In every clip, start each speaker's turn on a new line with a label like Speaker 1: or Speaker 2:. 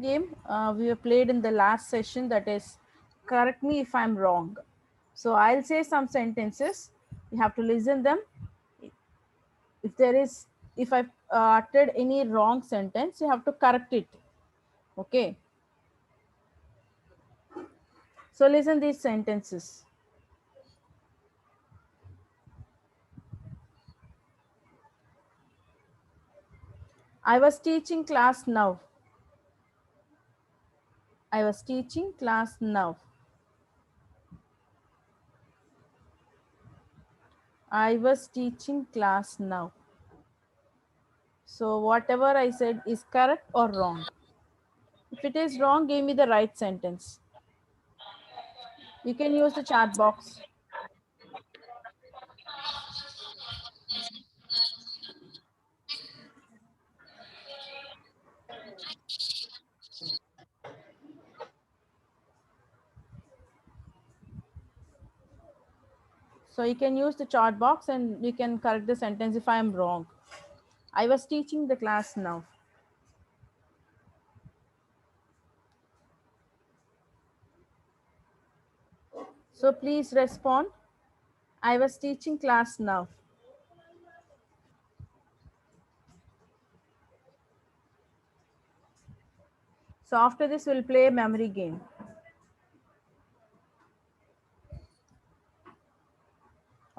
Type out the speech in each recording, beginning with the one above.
Speaker 1: game we have played in the last session, that is correct me if I'm wrong. So I'll say some sentences, you have to listen them. If I've uttered any wrong sentence, you have to correct it. Okay, so listen these sentences. I was teaching class now. I was teaching class now. I was teaching class now. So whatever I said is correct or wrong. If it is wrong, give me the right sentence. You can use the chat box. So you can use the chat box and you can correct the sentence if I am wrong. I was teaching the class now. So please respond. I was teaching class now. So after this, we'll play a memory game.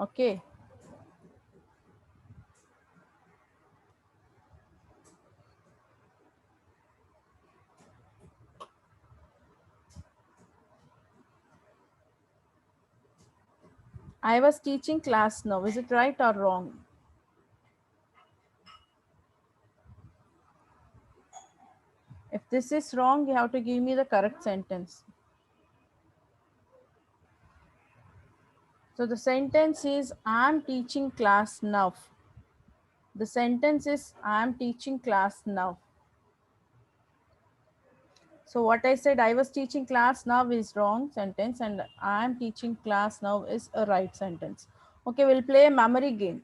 Speaker 1: Okay. I was teaching class now. Is it right or wrong? If this is wrong, you have to give me the correct sentence. So the sentence is, I'm teaching class now. The sentence is, I'm teaching class now. So what I said, I was teaching class now is wrong sentence and I'm teaching class now is a right sentence. Okay, we'll play a memory game.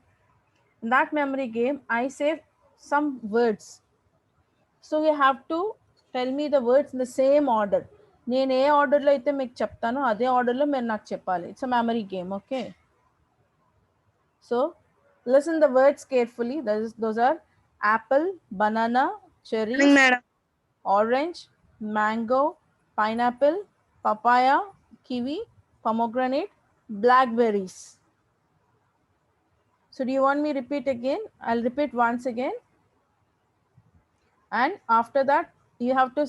Speaker 1: In that memory game, I say some words. So you have to tell me the words in the same order. నేను ఏ ఆర్డర్లో అయితే మీకు చెప్తానో అదే ఆర్డర్లో మీరు నాకు చెప్పాలి. It's a memory game. Okay, so listen the words carefully. Those are apple, banana, cherries,
Speaker 2: madam.
Speaker 1: orange, mango, pineapple, papaya, kiwi, pomegranate, blackberries. So do you want me to repeat again? I'll repeat once again. And after that, you have to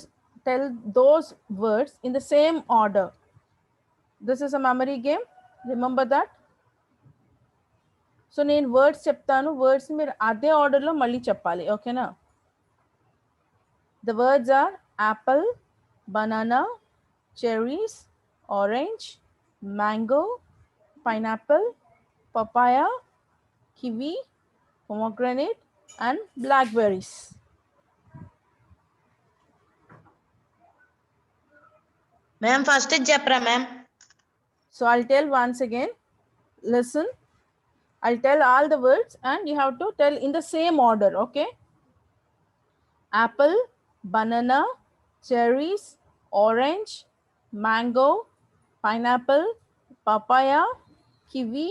Speaker 1: tell those words in the same order. This is a memory game. Remember that. So నేను words చెప్తాను, words మీరు అదే ఆర్డర్లో మళ్ళీ చెప్పాలి. ఓకేనా? The words are apple, banana, cherries, orange, mango, pineapple, papaya, kiwi, pomegranate, and blackberries.
Speaker 2: Ma'am, first chapra, ma'am.
Speaker 1: So I'll tell once again. Listen. I'll tell all the words and you have to tell in the same order. Okay? Apple, banana, cherries, orange, mango, pineapple, papaya, kiwi,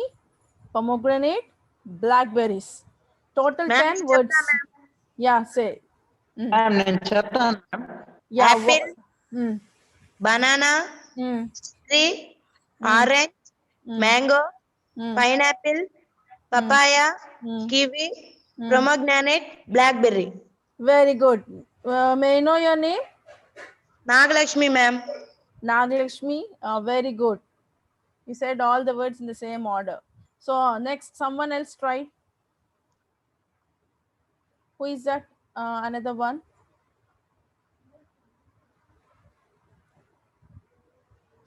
Speaker 1: pomegranate, blackberries. Total
Speaker 2: Ma'am,
Speaker 1: 10 words. Yeah, say.
Speaker 3: Ma'am, నేను చెప్తాను ma'am.
Speaker 1: Yeah.
Speaker 2: Apple, banana, cherry, orange, mango, pineapple, papaya, kiwi, pomegranate, blackberry.
Speaker 1: Very good. May I know your name?
Speaker 2: Nagalakshmi, ma'am.
Speaker 1: Nagalakshmi. Very good. You said all the words in the same order. So next, someone else try. Who is that? Another one.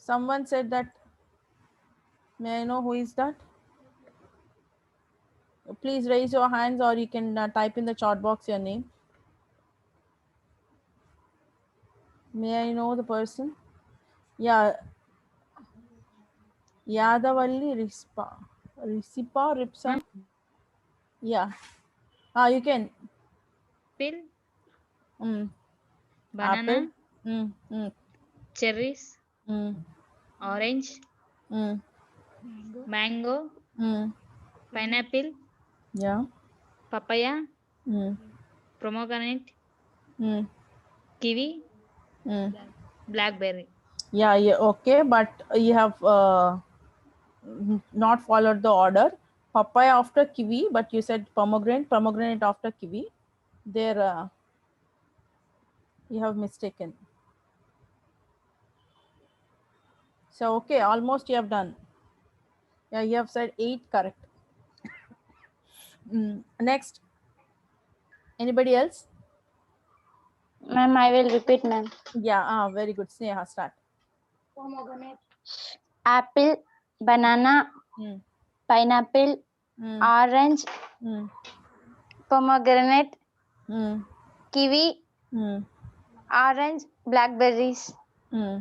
Speaker 1: Someone said that. May I know who is that? Please raise your hands or you can type in the chat box your name. May I know the person? Yeah. Yadavalli Risipa Ripsa. Yeah. You can.
Speaker 4: Apple,
Speaker 1: Banana,
Speaker 4: banana,
Speaker 1: Mm.
Speaker 4: cherries,
Speaker 1: Mm.
Speaker 4: orange,
Speaker 1: Mm.
Speaker 4: mango,
Speaker 1: Mm.
Speaker 4: pineapple,
Speaker 1: Yeah.
Speaker 4: papaya,
Speaker 1: Mm.
Speaker 4: pomegranate,
Speaker 1: Mm.
Speaker 4: kiwi,
Speaker 1: Mm.
Speaker 4: blackberry.
Speaker 1: Yeah, yeah, okay, but you have not followed the order. Papaya after kiwi, but you said pomegranate, pomegranate after kiwi. There, you have mistaken. So, okay, almost you have done. Yeah, you have said 8 correct. Next, anybody else?
Speaker 5: Ma'am, I will repeat, ma'am.
Speaker 1: Yeah, very good. Sneha, start.
Speaker 5: Apple, banana,
Speaker 1: Mm.
Speaker 5: pineapple,
Speaker 1: Mm.
Speaker 5: orange,
Speaker 1: Mm.
Speaker 5: pomegranate,
Speaker 1: Mm.
Speaker 5: kiwi,
Speaker 1: Mm.
Speaker 5: orange, blackberries.
Speaker 1: Mm.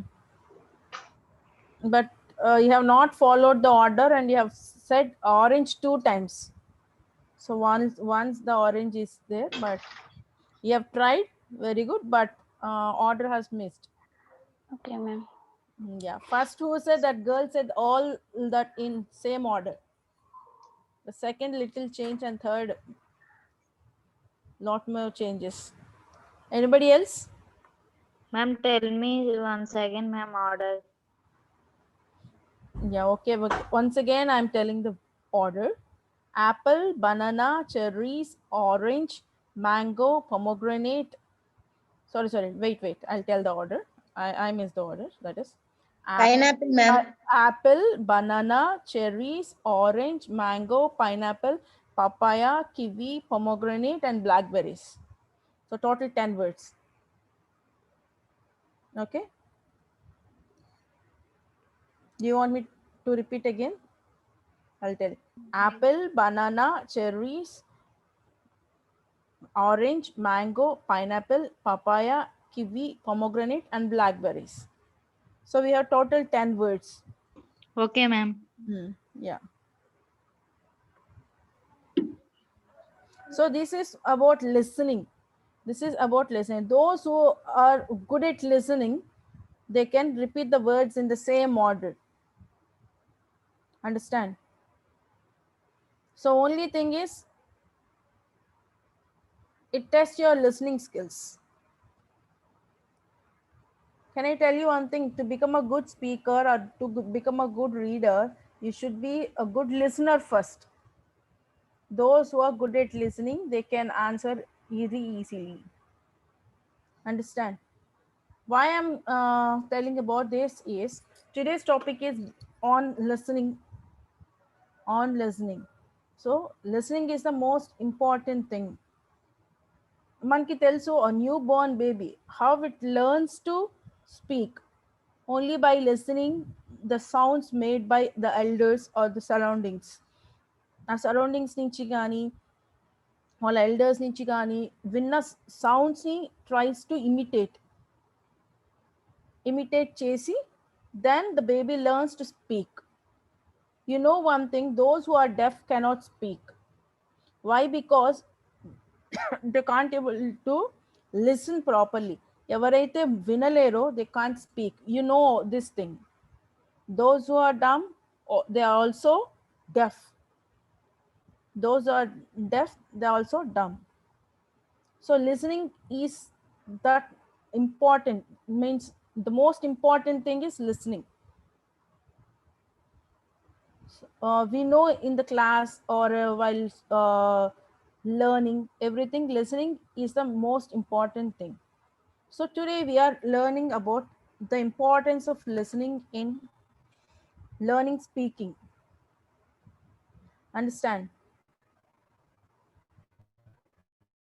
Speaker 1: But you have not followed the order and you have said orange 2 times. So once the orange is there, but you have tried very good, but order has missed.
Speaker 5: Okay, ma'am.
Speaker 1: Yeah, first who said that girl said all that in same order. The second little change and third lot more changes. Anybody else?
Speaker 4: Ma'am, tell me once again, ma'am, order.
Speaker 1: Yeah, okay, but once again I'm telling the order: apple, banana, cherries, orange, mango, pomegranate. Sorry, wait, I'll tell the order. I missed the order. That is
Speaker 2: Pineapple, ma'am.
Speaker 1: apple, banana, cherries, orange, mango, pineapple, papaya, kiwi, pomegranate, and blackberries. So total 10 words. Okay. Do you want me to repeat again? I'll tell. Apple, banana, cherries, orange, mango, pineapple, papaya, kiwi, pomegranate, and blackberries. So we have total 10 words.
Speaker 4: Okay, ma'am.
Speaker 1: Yeah. So this is about listening. This is about listening. Those who are good at listening, they can repeat the words in the same order. Understand? So only thing is, it tests your listening skills. Can I tell you one thing? To become a good speaker or to become a good reader, you should be a good listener first. Those who are good at listening, they can answer very easily. Understand? Why I'm telling about this is today's topic is on listening. On listening. So listening is the most important thing. Manki telsu a newborn baby how it learns to speak only by listening the sounds made by the elders or the surroundings. ఆ surroundings నుంచి కానీ వాళ్ళ elders నుంచి కానీ విన్న సౌండ్స్ని tries to imitate చేసి then the baby learns to speak. You know one thing, those who are deaf cannot speak. Why? Because they can't able to listen properly. ఎవరైతే వినలేరో they can't speak. You know this thing. Those who are dumb, they are also deaf. Those who are deaf, they are also dumb. So listening is that important, means the most important thing is listening. We know in the class or while learning everything, listening is the most important thing. So today we are learning about the importance of listening in learning speaking. Understand?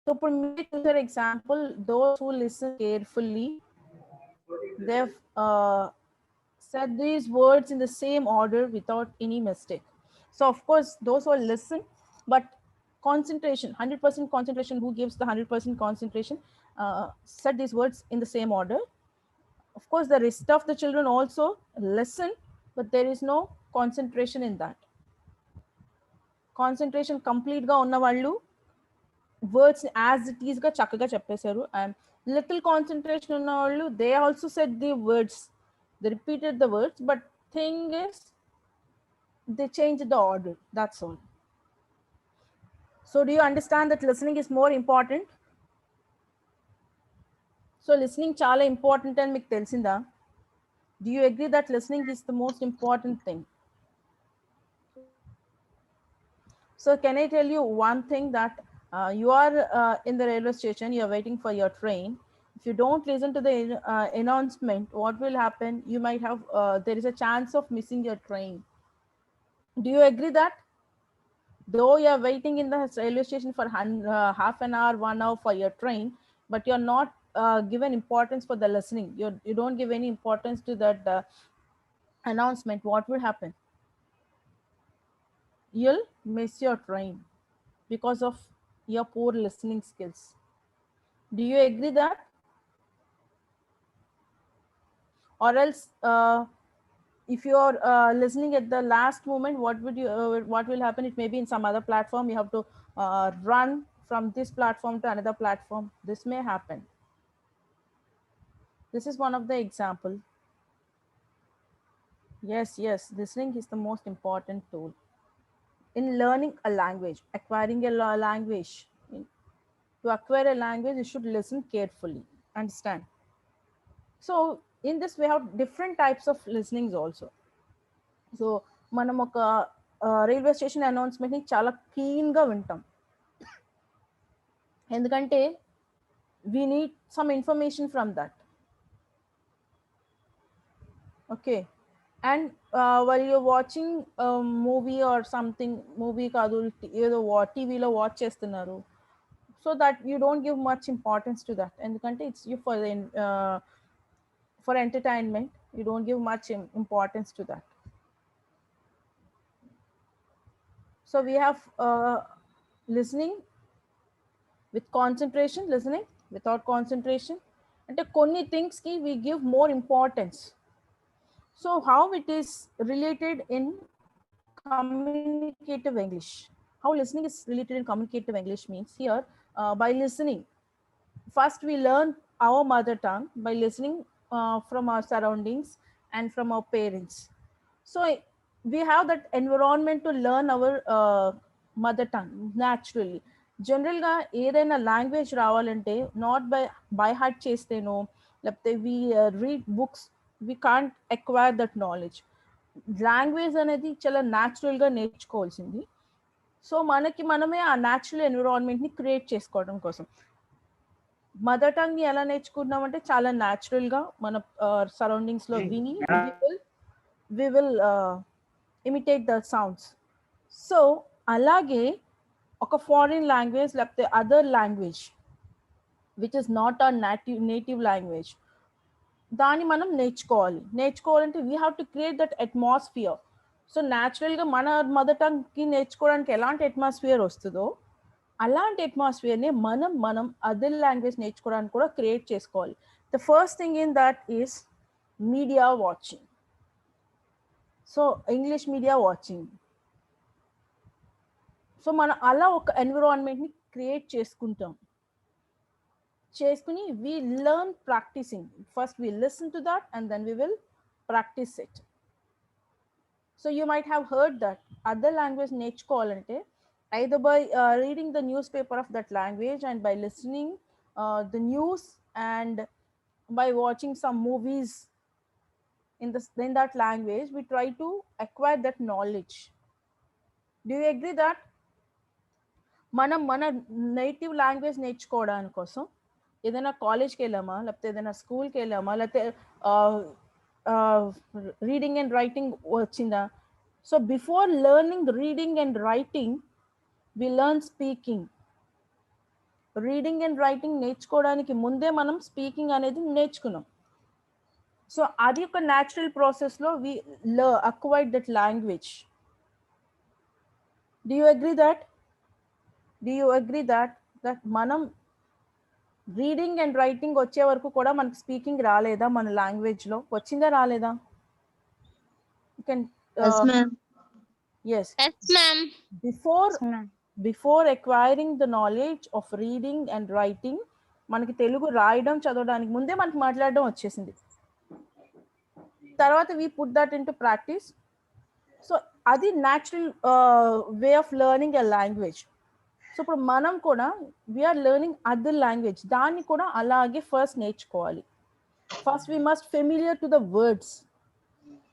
Speaker 1: So for me, for example, those who listen carefully, they've said these words in the same order without any mistake. So of course, those who listen, but concentration, 100% concentration, who gives the 100% concentration, said these words in the same order. Of course, the rest of the children also listen, but there is no concentration in that. Concentration complete ga unna vallu words as it is ga chakkaga cheppesaru and little concentration ఉన్న వాళ్ళు, they also said the words, they repeated the words, but thing is they changed the order, that's all. So do you understand that listening is more important? So listening చాలా important అని మీకు తెలిసిందా? Do you agree that listening is the most important thing? So can I tell you one thing, that you are in the railway station, you are waiting for your train. If you don't listen to the announcement, what will happen? You might have, there is a chance of missing your train. Do you agree that? Though you are waiting in the railway station for half an hour, 1 hour for your train, but you are not given importance for the listening. You don't give any importance to that announcement. What will happen? You'll miss your train because of your poor listening skills. Do you agree that? Or else, if you are listening at the last moment, what will happen? It may be in some other platform. You have to run from this platform to another platform. This may happen. This is one of the example. Yes, listening is the most important tool in learning a language, acquiring a language. To acquire a language, you should listen carefully. Understand? So in this, we have different types of listenings also. So మనం ఒక railway station announcement ని చాలా clean గా వింటాం, ఎందుకంటే we need some information from that. Okay, and while you're watching a movie or something, movie కాదు ఏదో టీవీలో వాచ్ చేస్తున్నారు, so that you don't give much importance to that, ఎందుకంటే it's you for entertainment, you don't give much importance to that. So we have listening with concentration, listening without concentration, and konni things ki we give more importance. So how it is related in communicative English? How listening is related in communicative English means, here by listening, first we learn our mother tongue by listening from our surroundings and from our parents. So we have that environment to learn our mother tongue naturally. General గా ఏదైనా language రావాలంటే not by heart చేస్తేనో, లేకపోతే we read books, we can't acquire that knowledge. Language అనేది చాలా న్యాచురల్గా నేర్చుకోవాల్సింది. So మనమే ఆ న్యాచురల్ ఎన్విరాన్మెంట్ని క్రియేట్ చేసుకోవడం కోసం మదర్ టంగ్ని ఎలా నేర్చుకుంటున్నామంటే చాలా న్యాచురల్గా మన సరౌండింగ్స్లో విని we will imitate the sounds. So alage oka foreign language leppte other language which is not our native language, dani manam నేర్చుకోవాలంటే we have to create that atmosphere. So natural ga mana mother tongue ki నేర్చుకోవడానికి ఎలాంటి atmosphere వస్తుందో అలాంటి atmosphere ని మనం other language నేర్చుకోవడానికి కూడా create చేసుకోవాలి. The first thing in that is media watching. So English media watching. So మనం అలా ఒక ఎన్విరాన్మెంట్ని క్రియేట్ చేసుకుని we learn practicing. First we listen to that and then we will practice it. So you might have heard that other language నేర్చుకోవాలంటే either by reading the newspaper of that language and by listening the news and by watching some movies in that language, we try to acquire that knowledge. Do you agree that మన native language నేర్చుకోవడానికి కోసం ఏదైనా కాలేజ్కి వెళ్ళామా, లేకపోతే ఏదైనా స్కూల్కి వెళ్ళామా, లేకపోతే రీడింగ్ అండ్ రైటింగ్ వచ్చిందా? So before learning reading and writing we learn speaking. Reading and writing నేర్చుకోవడానికి ముందే మనం స్పీకింగ్ అనేది నేర్చుకున్నాం. సో అది ఒక న్యాచురల్ ప్రాసెస్లో వి acquired that language. Do you agree that మనం రీడింగ్ అండ్ రైటింగ్ వచ్చే వరకు కూడా మనకి స్పీకింగ్ రాలేదా? మన లాంగ్వేజ్లో వచ్చిందా రాలేదా?
Speaker 2: Yes, ma'am.
Speaker 1: Yes,
Speaker 6: ma'am.
Speaker 1: Before acquiring the knowledge of reading and writing, మనకి తెలుగు రాయడం చదవడానికి ముందే మనకి మాట్లాడడం వచ్చేసింది. తర్వాత we put that into practice. So అది natural way of learning a language. So ఇప్పుడు మనం కూడా వీఆర్ లెర్నింగ్ అదర్ లాంగ్వేజ్, దాన్ని కూడా అలాగే ఫస్ట్ నేర్చుకోవాలి. First we must familiar to the words.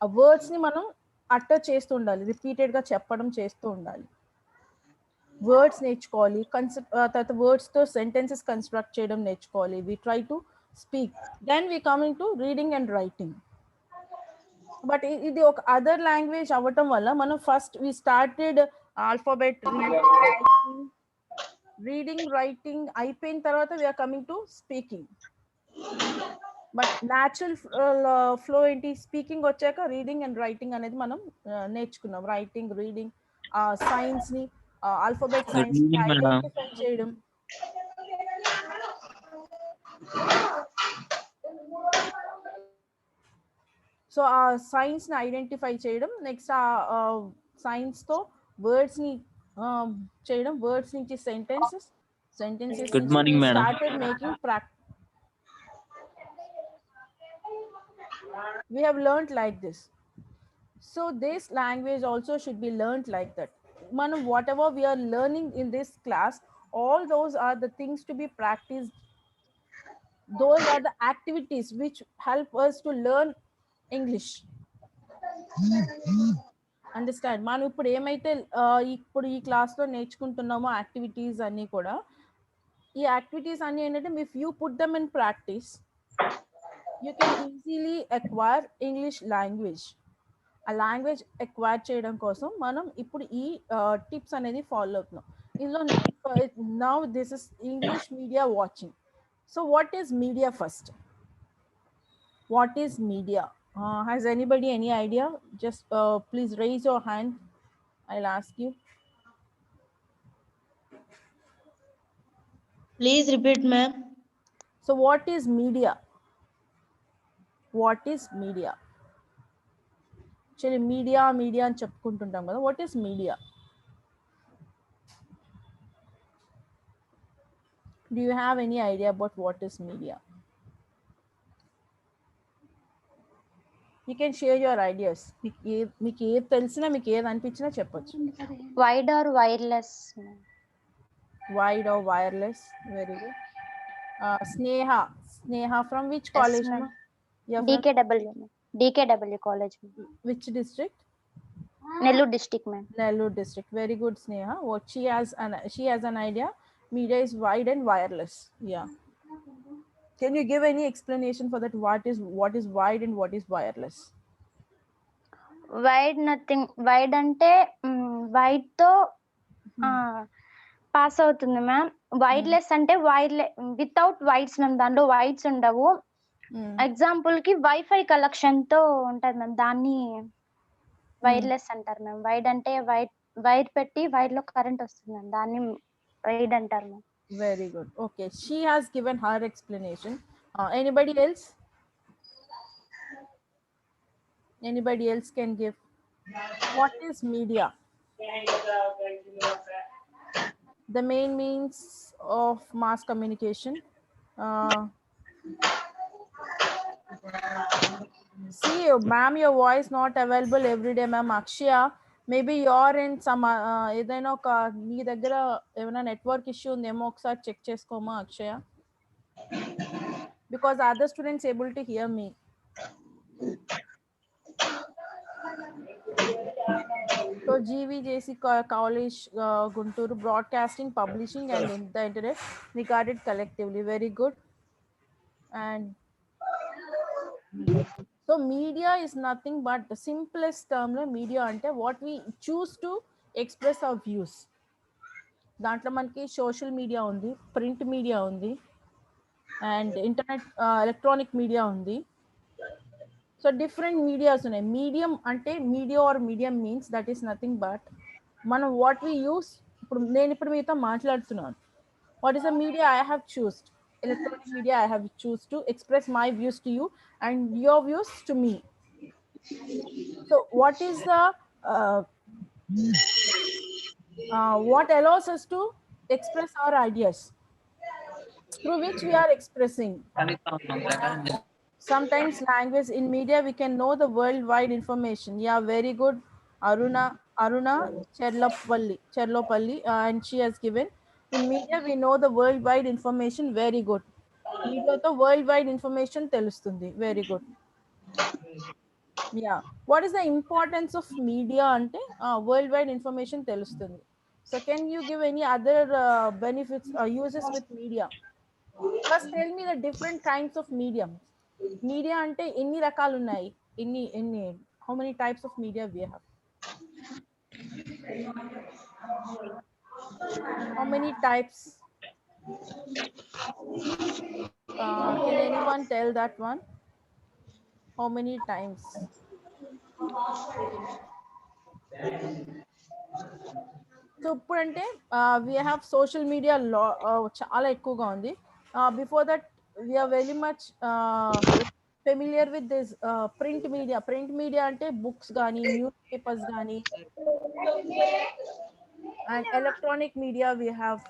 Speaker 1: ఆ వర్డ్స్ని మనం అట్టర్ చేస్తూ ఉండాలి, రిపీటెడ్గా చెప్పడం చేస్తూ ఉండాలి. వర్డ్స్ నేర్చుకోవాలి, తర్వాత వర్డ్స్తో సెంటెన్సెస్ కన్స్ట్రక్ట్ చేయడం నేర్చుకోవాలి. We try to speak, then we coming to reading and writing. But ఇది ఒక అదర్ లాంగ్వేజ్ అవ్వటం వల్ల మనం first we started alphabet reading writing అయిపోయిన తర్వాత we are coming to speaking. But natural flow ఏంటి, స్పీకింగ్ వచ్చాక రీడింగ్ అండ్ రైటింగ్ అనేది మనం నేర్చుకున్నాం. రైటింగ్, రీడింగ్, సైన్స్ని ఆల్ఫాబెట్ సైన్స్ ఐడెంటిఫై చేయడం. సో ఆ సైన్స్ని ఐడెంటిఫై చేయడం, నెక్స్ట్ ఆ సైన్స్తో వర్డ్స్ని చేయడం, వర్డ్స్ నుంచి sentences
Speaker 3: Good morning, madam.
Speaker 1: Started making practice. We have learned like this. So this language also should be learned like that. Manam, whatever we are learning in this class, all those are the things to be practiced. Those are the activities which help us to learn English. Understand. మనం ఇప్పుడు ఏమైతే ఇప్పుడు ఈ క్లాస్లో నేర్చుకుంటున్నామో activities అన్నీ కూడా, ఈ activities అన్నీ ఏంటంటే if you put them in practice you can easily acquire English language. ఆ లాంగ్వేజ్ అక్వైర్ చేయడం కోసం మనం ఇప్పుడు ఈ టిప్స్ అనేది ఫాలో అవుతున్నాం. ఇందులో now this is English media watching. So what is media first? What is media? Has anybody any idea? Just please raise your hand. I'll ask you.
Speaker 2: Please repeat, ma'am.
Speaker 1: So what is media? What is media? Actually media అని చెప్పుకుంటుంటాం కదా. What is media? Do you have any idea about what is media? You can share your ideas. మీకు ఏది తెలిసినా, మీకు ఏది అనిపించినా చెప్పొచ్చు.
Speaker 5: Wide or wireless?
Speaker 1: Wide or wireless? Very good. Sneha from which college?
Speaker 5: Yes, DKW. DKW college.
Speaker 1: Which district?
Speaker 5: Nellore district, ma'am.
Speaker 1: Nellore district. Very good, Sneha. What she has an idea. Media is wide and wireless. Yeah. Can you give any explanation for that? What is wide and what is wireless?
Speaker 5: Wide nothing. Wide ante wide తో pass అవుతుంది ma'am. Wireless అంటే without wires ma'am. దాంట్లో wires ఉండవు. Example కి wifi collection తో ఉంటది ma'am, దాన్ని wireless అంటారు మ్యామ్. వైడ్ అంటే వైర్ పెట్టి వైర్ లో కరెంట్ వస్తుంది మ్యామ్, దాన్ని వైడ్ అంటారు ma'am.
Speaker 1: Very good. Okay, she has given her explanation. Anybody else? Anybody else can give? What is media? The main means of mass communication. See, ma'am, your voice not available every day, ma'am. Akshaya, maybe you're in some ఏదైనా ఒక మీ దగ్గర ఏమైనా network issue ఉందేమో, ఒకసారి check చేసుకోమా Akshaya, because other students able to hear me. So GVJC College, Guntur, broadcasting, publishing and the internet regarded collectively. Very good. And so media is nothing but the simplest term lo media ante what we choose to express our views. దాంట్లో మనకి social media ఉంది, print media ఉంది, and internet electronic media ఉంది. So different medias ఉన్నాయి. Medium అంటే media are medium means that is nothing but మనం what we use. ఇప్పుడు నేను మీతో మాట్లాడుతున్నాను. What is the media I have చూస్డ్? Electronic media I have choose to express my views to you and your views to me. So what is the what allows us to express our ideas? through which we are expressing. Sometimes language in media, we can know the worldwide information. Yeah, very good. Aruna Cherlopalli, and she has given. In media, we know the worldwide information. Very good. Media to worldwide information telustundi. Very good. Yeah. What is the importance of media ante? Worldwide information telustundi. So can you give any other benefits or uses with media? First tell me the different kinds of mediums. Media ante ఎన్ని రకాలు ఉన్నాయి? ఎన్ని how many types of media we have? How many types? Can anyone tell that one? How many times? So ఇప్పుడంటే we have social media చాలా ఎక్కువగా ఉంది. Before that we are very much familiar with this print media. Print media అంటే books గానీ newspapers గానీ, and electronic media we have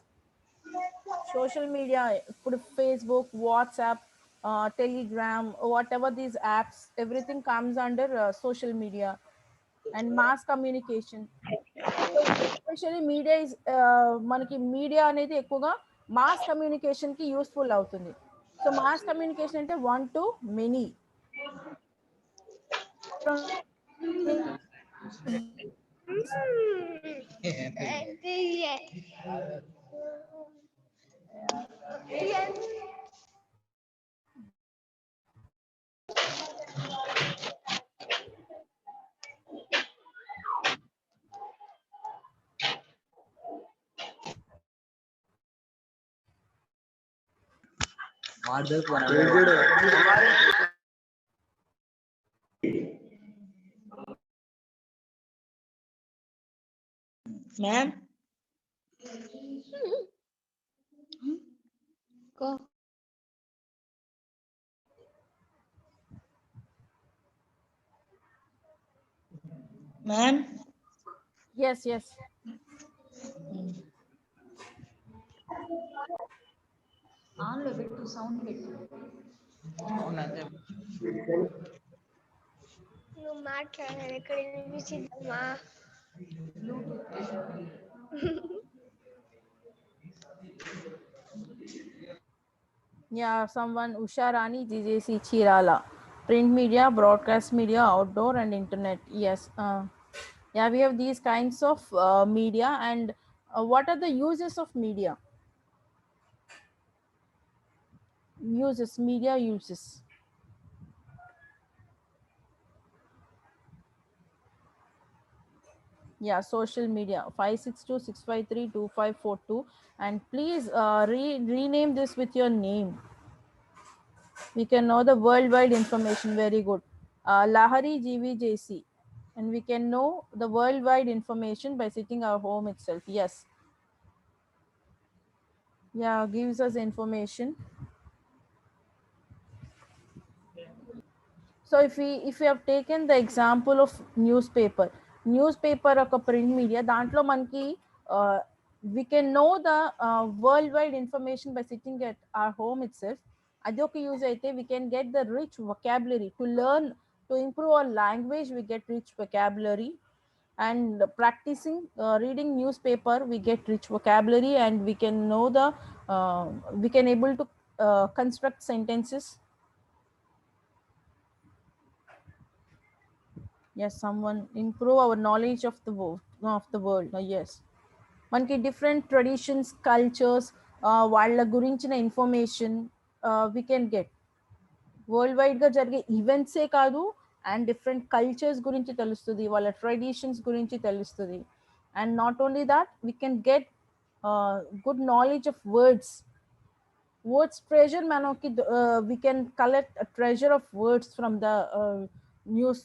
Speaker 1: social media, Facebook, WhatsApp, Telegram, whatever these apps, everything comes under social media. And mass communication, especially media is మనకి media అనేది ఎక్కువగా mass communication కి useful అవుతుంది. So mass communication అంటే 1 to many.
Speaker 2: Ma'am. Go. Ma'am.
Speaker 1: Yes.
Speaker 6: ఆన్లో పెట్టు sound పెట్టు
Speaker 7: నువ్వు మాట్లాడాలి ఎక్కడ వినిపించిందమ్మా
Speaker 1: Yeah, someone Usha Rani GJC Chirala. Print media, broadcast media, outdoor and internet. Yes. Yeah, we have these kinds of media. And what are the uses of media? Media uses. Yeah, social media 5626532542, and please rename this with your name. We can know the worldwide information. Very good. Lahari GVJC, and we can know the worldwide information by sitting our home itself. Yes. Yeah, gives us information. So if we have taken the example of newspaper of a print media, dantlo manki we can know the worldwide information by sitting at our home itself. Adi oka use aithe we can get the rich vocabulary to learn, to improve our language. We get rich vocabulary, and practicing reading newspaper we get rich vocabulary, and we can know the we can able to construct sentences. Yes, someone improve our knowledge of the world. Yes, మనకి different traditions, cultures, వాళ్ళ గురించిన information we can get. World గా జరిగే ఈవెంట్సే కాదు, and different cultures గురించి తెలుస్తుంది, వాళ్ళ traditions గురించి తెలుస్తుంది. And not only that, we can get good knowledge of words treasure. మనకి we can collect treasure of words from the news.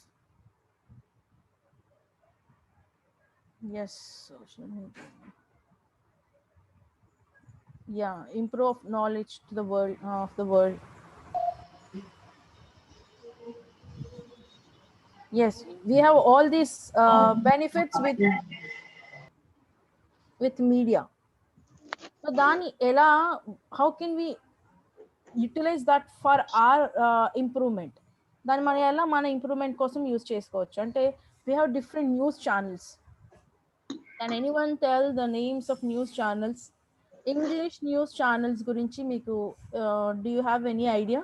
Speaker 1: Yes, social media. Yeah, improve knowledge to the world of the world. Yes, we have all these benefits with media. So దాన్ని ఎలా, how can we utilize that for our improvement, దాన్ని మనం ఎలా మన improvement కోసం use చేసుకోవచ్చు అంటే we have different news channels. Can anyone tell the names of news channels? English news channels గురించి మీకు do you have any idea?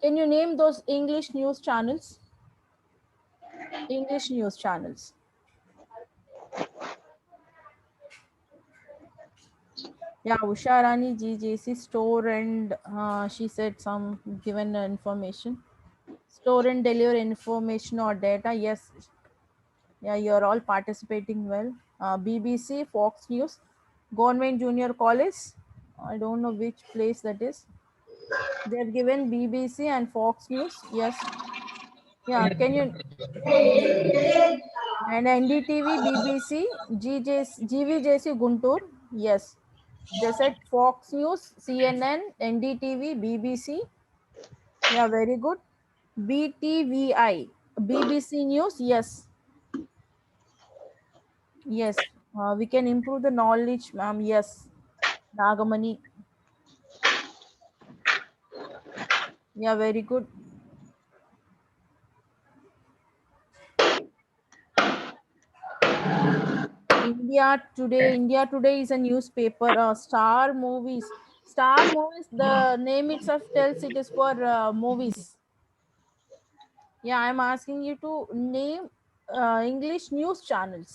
Speaker 1: Can you name those English news channels? English news channels. Yeah, Usha Rani GJC store and she said some given information. Store and deliver information or data. Yes. Yeah, you're all participating well. BBC, Fox News, Government Junior College. I don't know which place that is. They've given BBC and Fox News. Yes. Yeah, can you? And NDTV, BBC, GVJC Guntur. Yes. They said Fox News, CNN, NDTV, BBC. Yeah, very good. BTVI, BBC News. Yes. Yes. We can improve the knowledge, ma'am. Yes. Nagamani. Yeah, very good. India Today is a newspaper. Star Movies, the name itself tells it is for movies. Yeah, I'm asking you to name English news channels.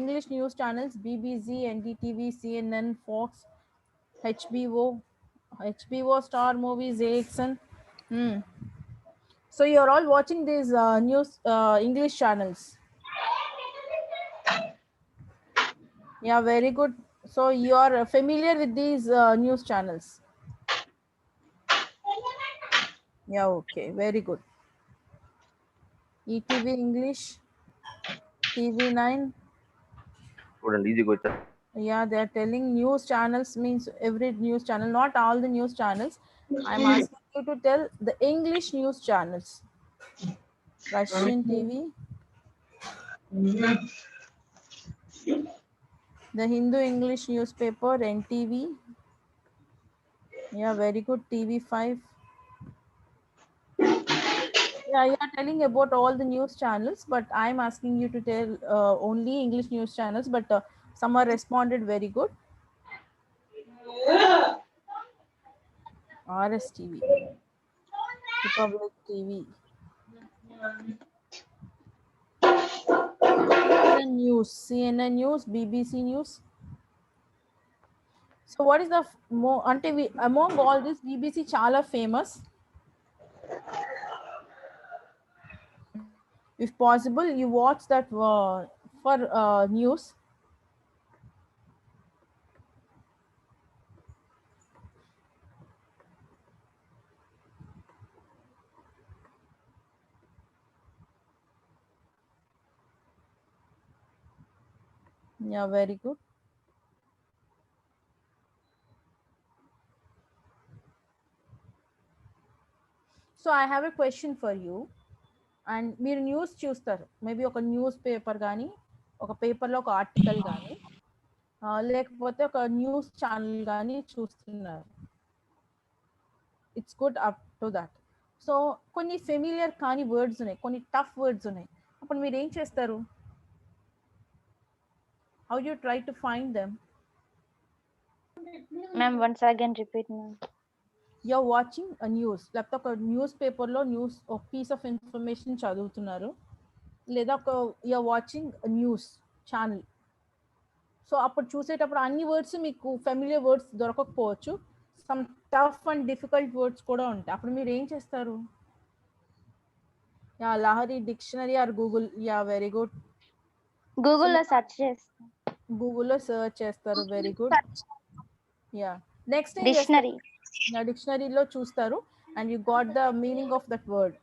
Speaker 1: English news channels: BBC, NDTV, CNN, Fox, HBO, Star Movies, AXN. So you're all watching these news English channels. Yeah, very good. So you are familiar with these news channels. Yeah, okay, very good. ETV English, TV9. Yeah, they are telling news channels means every news channel, not all the news channels. I'm asking you to tell the English news channels. Russian TV, the Hindu English newspaper, NTV. Yeah, very good. TV5. Yeah, you are telling about all the news channels, but I'm asking you to tell only English news channels, but some are responded very good. RSTV, Republic TV, CNN News, BBC News. So what is the more until we among all this BBC chala famous? If possible, you watch that for news. Yeah, very good. So I have a question for you. And మీరు news చూస్తారు, maybe ఒక news paper కానీ ఒక పేపర్లో ఒక article కానీ లేకపోతే ఒక న్యూస్ ఛానల్ కానీ చూస్తున్నారు. It's good up to that. So కొన్ని ఫెమిలియర్ కానీ వర్డ్స్ ఉన్నాయి, కొన్ని టఫ్ వర్డ్స్ ఉన్నాయి. అప్పుడు మీరు ఏం చేస్తారు? How you try to find them?
Speaker 5: Ma'am once again repeat ma'am.
Speaker 1: You're watching a news, లేకపోతే ఒక న్యూస్ పేపర్లో ఒక పీస్ ఆఫ్ ఇన్ఫర్మేషన్ చదువుతున్నారు, లేదా ఒక you are watching news channel. So అప్పుడు చూసేటప్పుడు అన్ని వర్డ్స్ మీకు ఫెమిలియర్ వర్డ్స్ దొరకకపోవచ్చు, some tough and difficult words కూడా ఉంటాయి. అప్పుడు మీరు ఏం చేస్తారు? Yeah, Lahari dictionary or Google. Yeah, very good.
Speaker 5: గూగుల్లో సెర్చ్ చేస్తాను.
Speaker 1: గూగుల్లో సెర్చ్ చేస్తారు, very good. Yeah, next
Speaker 5: dictionary.
Speaker 1: డిక్షనరీలో చూస్తారు and you got the meaning of that word.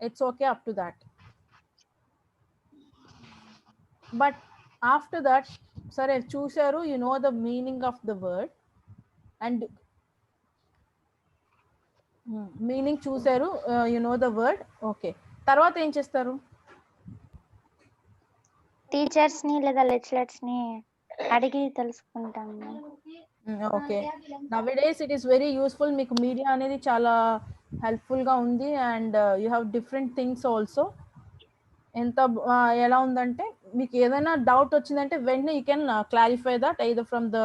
Speaker 1: It's okay up to that. But after that, సరే చూసారు, you know the meaning of the word and meaning చూసారు, you know the word. Okay, తర్వాత ఏం చేస్తారు?
Speaker 5: Teachers ని లేదా lecturers ని అడిగి తెలుసుకుంటాం ma'am.
Speaker 1: Okay, nowadays it is very useful. మీకు మీడియా అనేది చాలా హెల్ప్ఫుల్గా ఉంది and you have different things also. ఎంత ఎలా ఉందంటే మీకు ఏదైనా డౌట్ వచ్చిందంటే వెంటనే you can clarify that either from the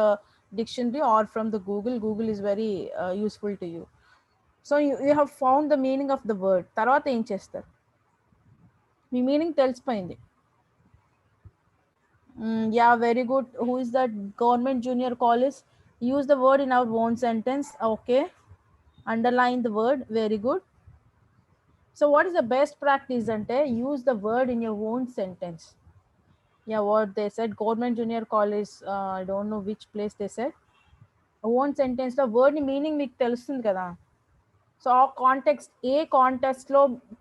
Speaker 1: dictionary or from the Google is very useful to you. So you have found the meaning of the word. తర్వాత ఏం చేస్తారు? మీ మీనింగ్ తెలిసిపోయింది. Yeah, very good. Who is that? Government Junior College. Use the word in our own sentence. Okay, underline the word. Very good. So what is the best practice ante? Use the word in your own sentence. Yeah, what they said, Government Junior College, I don't know which place they said. Own sentence lo word ni meaning meeku telustundi kada. So ఆ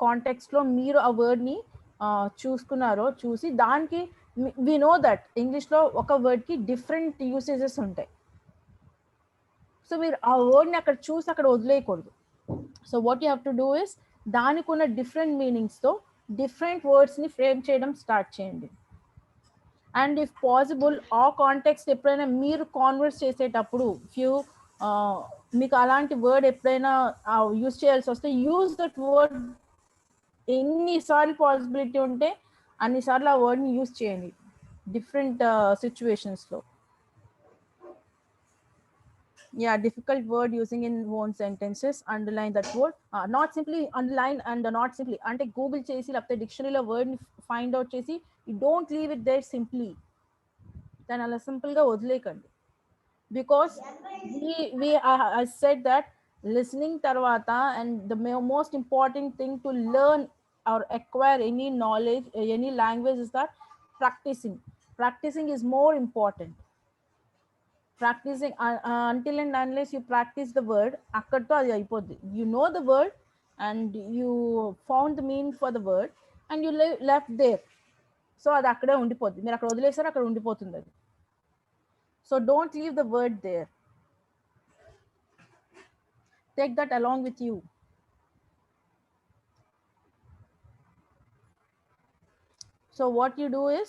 Speaker 1: కాంటెక్స్ట్లో మీరు ఆ వర్డ్ని చూసుకున్నారో చూసి దానికి we know that ఇంగ్లీష్లో ఒక వర్డ్కి different usages ఉంటాయి. So మీరు ఆ వర్డ్ని అక్కడ చూసి అక్కడ వదిలేయకూడదు. So what you have to do is దానికి ఉన్న డిఫరెంట్ మీనింగ్స్తో డిఫరెంట్ వర్డ్స్ని ఫ్రేమ్ చేయడం స్టార్ట్ చేయండి. అండ్ ఇఫ్ పాసిబుల్ ఆ కాంటెక్స్ట్ ఎప్పుడైనా మీరు కాన్వర్స్ చేసేటప్పుడు మీకు అలాంటి వర్డ్ ఎప్పుడైనా యూజ్ చేయాల్సి వస్తే యూజ్ దట్ వర్డ్. ఎన్నిసార్లు పాసిబిలిటీ ఉంటే అన్నిసార్లు ఆ వర్డ్ని యూజ్ చేయండి డిఫరెంట్ సిచ్యువేషన్స్లో. Yeah, difficult word using in own sentences. Underline that word. Not simply underline and not simply. Ante Google chesi lapte dictionary lo word ni find out chesi. You don't leave it there simply. Then ala simple ga వదిలేకండి. Because I said that listening tarvata and the most important thing to learn or acquire any knowledge, any language is that practicing is more important. Practicing until and unless you practice the word akkadto adi ayipoddi. You know the word and you found the meaning for the word and you left there. So adi akkade undipoddi. Meer akkada వదిలేసారు, అక్కడ ఉండిపోతుంది అది. So don't leave the word there. Take that along with you. So what you do is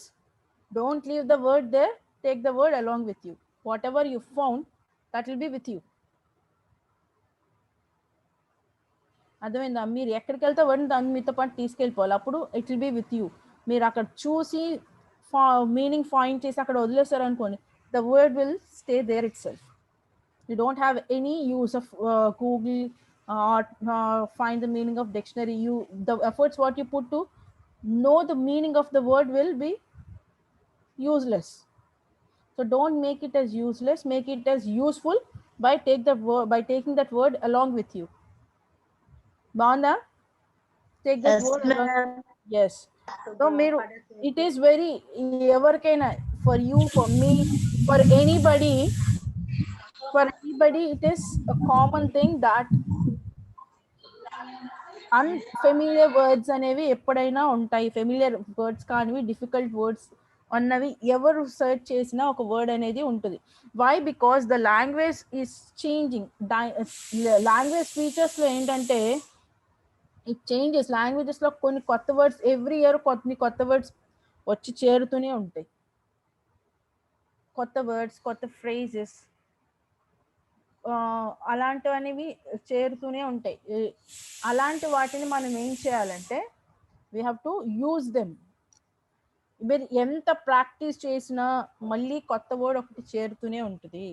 Speaker 1: don't leave the word there, take the word along with you. Whatever you found, that will be with you. అర్థమైందా? మీరు ఎక్కడికి వెళ్తే word దాన్ని మీతో పాటు తీసుకెళ్ళిపోవాలి. అప్పుడు it will be with you. మీరు అక్కడ చూసి మీనింగ్ ఫైండ్ చేసి అక్కడ వదిలేస్తారు అనుకోండి, the word will stay there itself. You don't have any use of Google or find the meaning of dictionary. The efforts what you put to know the meaning of the word will be useless. So don't make it as useless, make it as useful by taking that word along with you. Banda, take that word along. Yes. So meru it is very everkaina, for you, for me, for anybody it is a common thing that unfamiliar words అనేవి ఎప్పుడైనా ఉంటాయి. Familiar words కానివి difficult words అన్నవి ఎవరు search చేసినా ఒక word అనేది ఉంటుంది. Why? Because the language is changing. Language ఫీచర్స్లో ఏంటంటే ఇట్ చేంజెస్. లాంగ్వేజెస్లో కొన్ని కొత్త వర్డ్స్ ఎవ్రీ ఇయర్ కొన్ని కొత్త వర్డ్స్ వచ్చి చేరుతూనే ఉంటాయి. కొత్త వర్డ్స్, కొత్త ఫ్రేజెస్ అలాంటివనేవి చేరుతూనే ఉంటాయి. అలాంటి వాటిని మనం ఏం చేయాలంటే we have to use them. మీరు ఎంత ప్రాక్టీస్ చేసినా మళ్ళీ కొత్త వర్డ్ ఒకటి చేరుతూనే ఉంటుంది.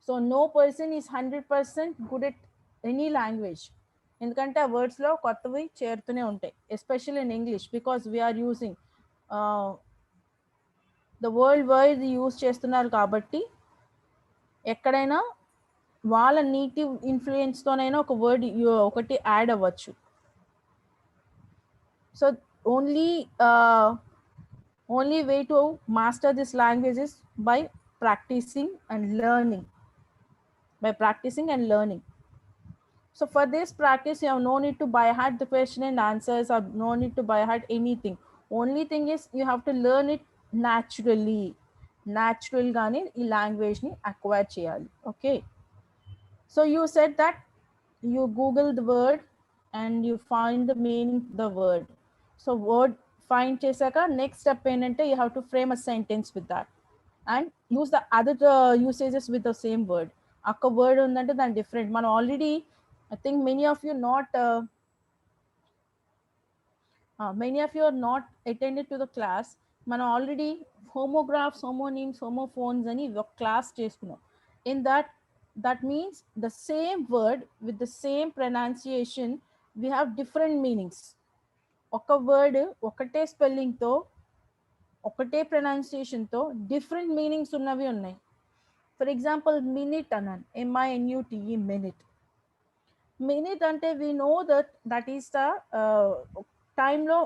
Speaker 1: So no person is 100% good at any language. ఎందుకంటే ఆ వర్డ్స్లో కొత్తవి చేరుతూనే ఉంటాయి. Especially in English, because we're using the world wide use చేస్తున్నారు కాబట్టి ఎక్కడైనా వాళ్ళ నేటివ్ ఇన్ఫ్లుయెన్స్తోనైనా ఒక వర్డ్ ఒకటి యాడ్ అవ్వచ్చు. So only way to master this language is by practicing and learning. So for this practice, you have no need to by heart the question and answers, or no need to by heart anything. Only thing is you have to learn it naturally. Natural gaane ee language ni acquire cheyali. Okay. So you said that you Google the word and you find the meaning of the word. So word find చేశాక next step ఏంటంటే you have to frame a sentence with that and use the other usages with the same word. ఒక్క word ఉందంటే దాని different. మనం already I think many of you not attended to the class. మనం already homographs, homonyms, homophones అని ఒక class చేసుకున్నాం. In that means the same word with the same pronunciation we have different meanings. ఒక word ఒకటే స్పెల్లింగ్తో ఒకటే ప్రొనౌన్సియేషన్తో different meanings ఉన్నవి ఉన్నాయి. For example minute అన్నాను, MINUTE, మినిట్. మినిట్ అంటే we know that is the టైంలో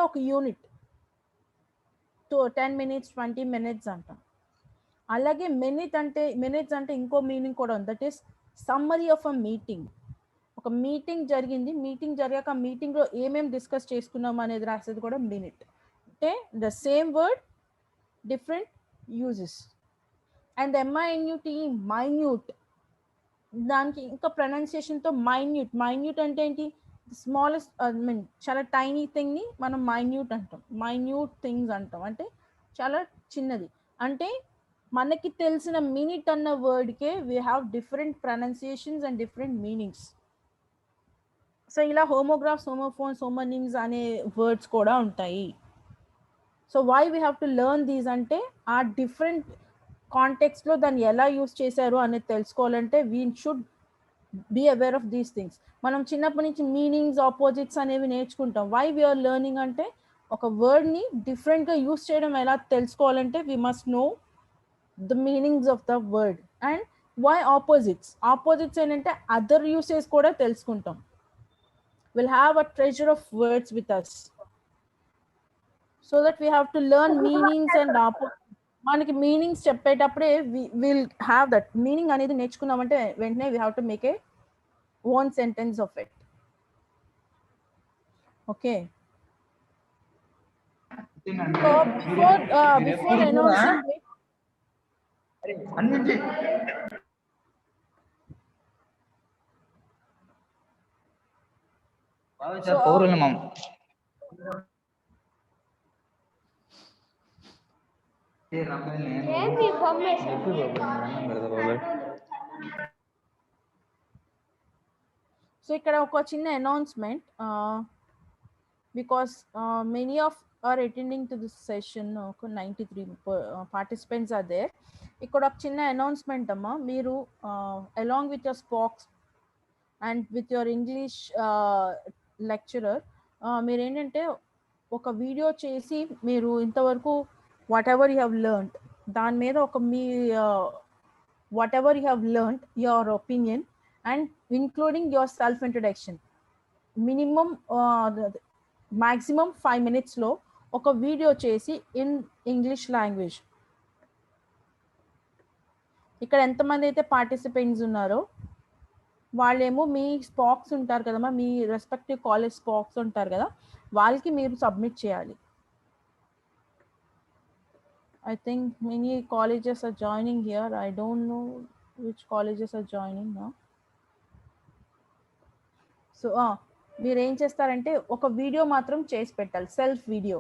Speaker 1: ఒక యూనిట్. 10 minutes 20 minutes అంటాం. అలాగే మినిట్స్ అంటే ఇంకో మీనింగ్ కూడా ఉంది, that is summary of a meeting. ఒక మీటింగ్ జరిగింది, మీటింగ్ జరిగాక ఆ మీటింగ్లో ఏమేమి డిస్కస్ చేసుకున్నాం అనేది రాసేది కూడా మినిట్. అంటే the same word different uses. And MINUTE, minute, దానికి ఇంకా ప్రొనౌన్సియేషన్తో మైన్యూట్ అంటే ఏంటి? స్మాలెస్ట్ చాలా టైనీ థింగ్ని మనం మైన్యూట్ అంటాం, మైన్యూట్ థింగ్స్ అంటాం, అంటే చాలా చిన్నది. అంటే మనకి తెలిసిన మినిట్ అన్న వర్డ్కే we have different pronunciations and different meanings. So ఇలా హోమోగ్రాఫ్స్, హోమోఫోన్స్, హోమోనిమ్స్ అనే వర్డ్స్ కూడా ఉంటాయి. So why we have to learn these అంటే ఆ డిఫరెంట్ కాంటెక్స్ట్లో దాన్ని ఎలా యూస్ చేశారు అనేది తెలుసుకోవాలంటే we should be aware of these things. మనం చిన్నప్పటి నుంచి మీనింగ్స్, ఆపోజిట్స్ అనేవి నేర్చుకుంటాం. వై వీఆర్ లెర్నింగ్ అంటే ఒక వర్డ్ని డిఫరెంట్గా యూస్ చేయడం ఎలా తెలుసుకోవాలంటే we must know the meanings of the word. And why opposites ఏంటంటే అదర్ యూసేజ్ కూడా తెలుసుకుంటాం. Will have a treasure of words with us so that we have to learn meanings and మనకి మీనింగ్స్ చెప్పేటప్పుడే will have that meaning అనేది నేర్చుకున్నామంటే వెంటనే we have to make a own sentence of it. Okay, so before announcing
Speaker 7: ఏంది బొమ్మ
Speaker 1: so ఇక్కడ ఒక చిన్న announcement, because many of are attending to this session, ఒక 93 పార్టిసిపెంట్స్ ఆర్ దేర్. ఇక్కడ ఒక చిన్న అనౌన్స్మెంట్ అమ్మా, మీరు along with your SPOCs and with your English lecturer మీరు ఏంటంటే ఒక వీడియో చేసి మీరు ఇంతవరకు whatever you have learned దాని మీద ఒక మీ whatever you have learned your opinion and including your self introduction minimum maximum 5 minutes ఒక వీడియో చేసి ఇన్ ఇంగ్లీష్ లాంగ్వేజ్. ఇక్కడ ఎంతమంది అయితే పార్టిసిపెంట్స్ ఉన్నారో వాళ్ళేమో మీ స్పాక్స్ ఉంటారు కదమ్మా, మీ రెస్పెక్టివ్ కాలేజ్ స్పాక్స్ ఉంటారు కదా, వాళ్ళకి మీరు సబ్మిట్ చేయాలి. I think many colleges are joining here. I don't know which colleges are joining now. So మీరు ఏం చేస్తారంటే ఒక వీడియో మాత్రం చేసి పెట్టాలి, self video.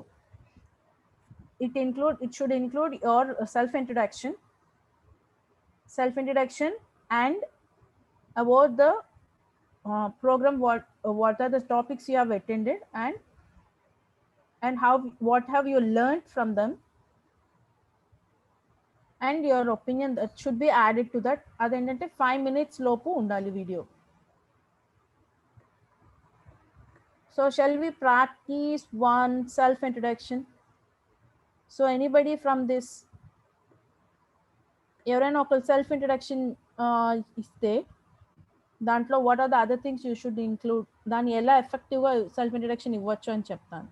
Speaker 1: it should include your self introduction and about the program, what are the topics you have attended and what have you learned from them, and your opinion that should be added to that. అదేంటంటే 5 minutes లోపు ఉండాలి video. So shall we practice one self introduction? So anybody from this, ఎవరైనా ఒక self introduction ఇస్తే దాంట్లో what are the other things you should include, దాన్ని ఎలా ఎఫెక్టివ్గా సెల్ఫ్ ఇంట్రడక్షన్ ఇవ్వచ్చు అని చెప్తాను.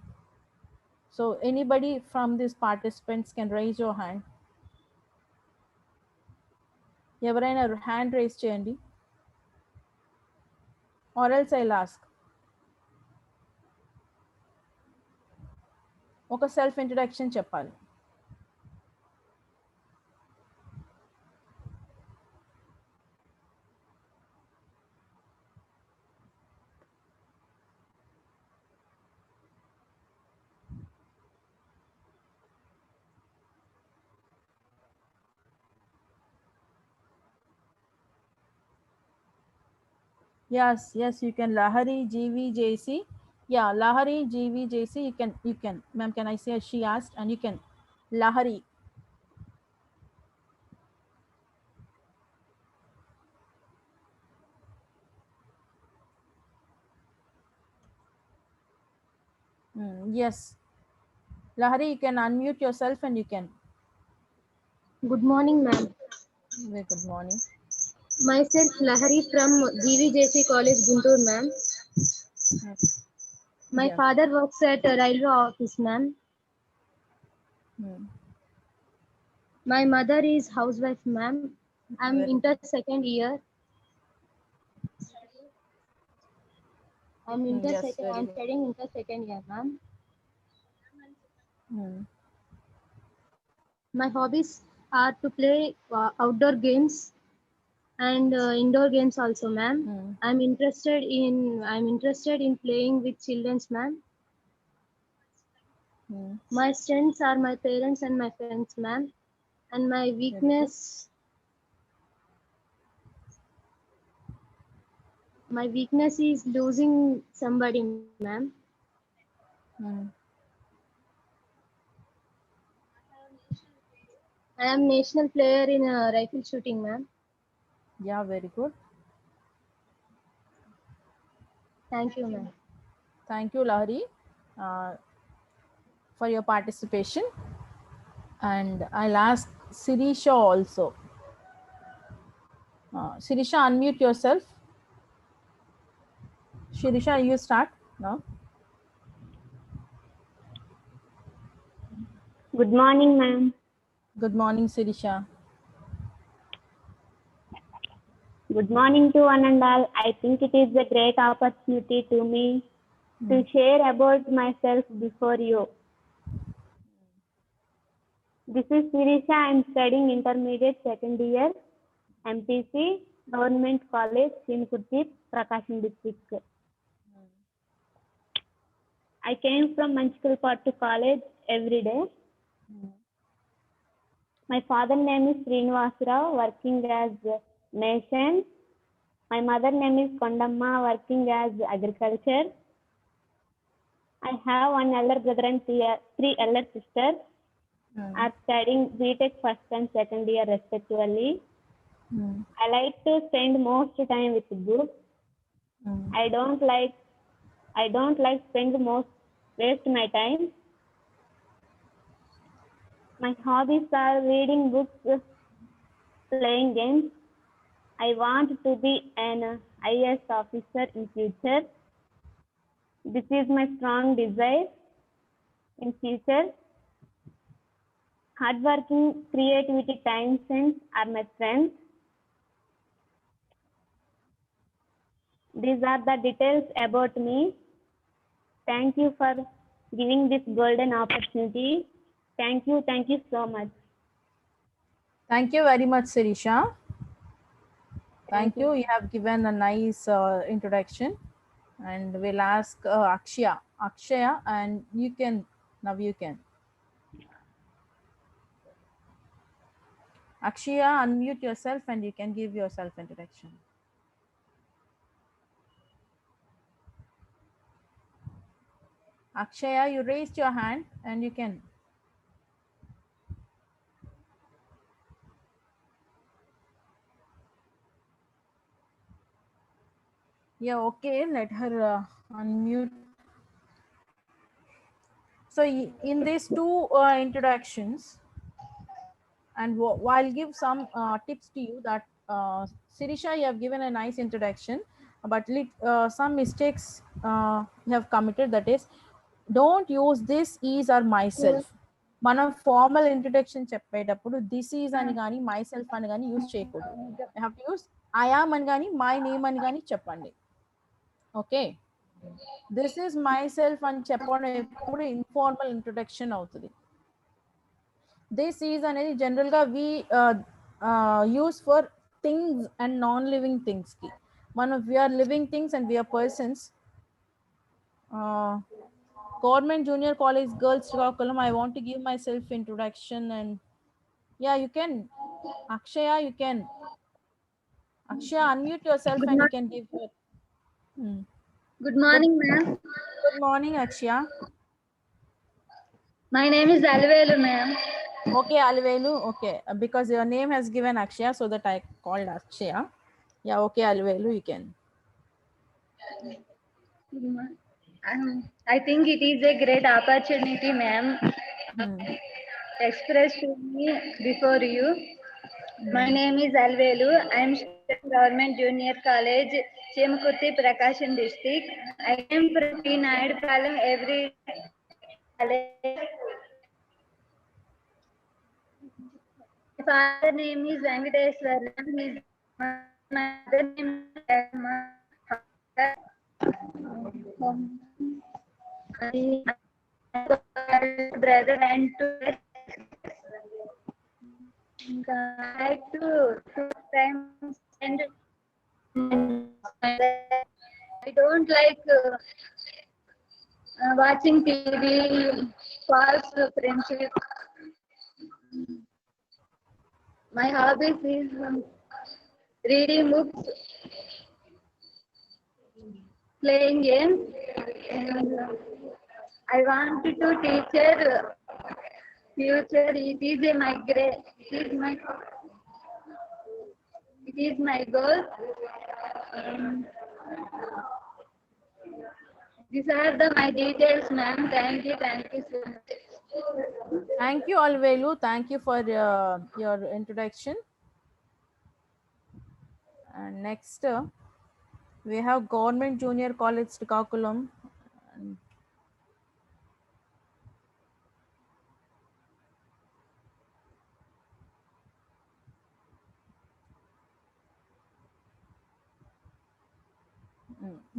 Speaker 1: So anybody from this participants can raise your hand. ఎవరైనా హ్యాండ్ రైజ్ చేయండి, ఆర్ ఎల్స్ ఐ ఆస్క్. ఒక సెల్ఫ్ ఇంట్రడక్షన్ చెప్పాలి. Yes, yes, you can. Lahari, GVJC. Yeah, Lahari, GVJC. You can. Ma'am, can I say she asked? And you can. Lahari. Yes. Lahari, you can unmute yourself and you can.
Speaker 8: Good morning, ma'am.
Speaker 1: Very good morning.
Speaker 8: Myself Lahari from GVJC College, Guntur, ma'am. My
Speaker 1: Yeah.
Speaker 8: father works at a railway office, ma'am. My mother is housewife, ma'am. I'm
Speaker 1: Very
Speaker 8: inter second year.
Speaker 1: Yes, very
Speaker 8: I'm
Speaker 1: good.
Speaker 8: studying inter second year, ma'am. My hobbies are to play outdoor games and indoor games also, ma'am. I'm interested in playing with childrens, ma'am. My strengths are my parents and my friends, ma'am. And my weakness is losing somebody, ma'am. I am national player in rifle shooting, ma'am.
Speaker 1: Yeah, very good.
Speaker 8: Thank you, ma'am.
Speaker 1: Thank you, Lahari, for your participation. And I'll ask Sirisha also. Sirisha, unmute yourself. Sirisha, you start now.
Speaker 9: Good morning, ma'am.
Speaker 1: Good morning, Sirisha.
Speaker 9: Good morning to one and all. I think it is a great opportunity to me to share about myself before you. This is Sirisha. I am studying intermediate second year, MPC, Government College, Chinkurti, Prakasam district. I came from Manchikalpattu to college every day. My father name is Srinivasarao, working as mason. My mother name is Kondamma, working as agriculture. I have one elder brother and three elder sisters. Are studying BTech first and second year respectively. I like to spend most time with books. I don't like waste my time. My hobbies are reading books, playing games. I want to be an IAS officer in future. This is my strong desire in future. Hardworking, creativity, time sense are my friends. These are the details about me. Thank you for giving this golden opportunity. Thank you so much.
Speaker 1: Thank you very much, Sirisha. Thank you. You have given a nice introduction. And we'll ask Akshaya. Akshaya, and you can, now you can. Akshaya, unmute yourself and you can give your self introduction. Akshaya, you raised your hand and you can. Yeah, okay, let her unmute. So in these two introductions, and I'll give some tips to you that Sirisha, you have given a nice introduction, but some mistakes you have committed, that is, don't use this is or myself. మనం formal introduction చెప్పేటప్పుడు this is అని కానీ myself అని కానీ use చేయకూడదు. You have to use I am అని కానీ my name అని కానీ చెప్పండి. Okay, this is myself అని చెప్పడం ఎప్పుడు ఇన్ఫార్మల్ ఇంట్రొడక్షన్ అవుతుంది. దిస్ ఈజ్ అనేది జనరల్గా we use for things and non living థింగ్స్కి. మనం we are living things and we are persons. Government Junior College Girls Srikakulam, I want to give my self introduction, and yeah, you can. Akshaya, you can. Akshaya, unmute yourself and you can give your.
Speaker 8: Good morning, ma'am.
Speaker 1: Good morning, Akshya.
Speaker 8: My name is Alvelu, ma'am.
Speaker 1: Okay, Alvelu. Okay, because your name has given Akshya, so that I called Akshya. Yeah, okay, Alvelu, you can.
Speaker 8: I think it is a great opportunity, ma'am, expressed to me before you. My name is Alvelu. I am studying Government Junior College, Chemakurti, Prakasam district. I came from P. Nayadu Palam every college. My father name is Venkateswaran. His mother name is Emma. Brother and two. I like to time spend. I don't like watching TV, false friendship. My hobbies is reading books, playing games, and I want to teacher future. It is my goal. These are my details, ma'am. Thank you so much.
Speaker 1: Thank you, Alvelu. Thank you for your introduction. And next, we have Government Junior College, Srikakulam.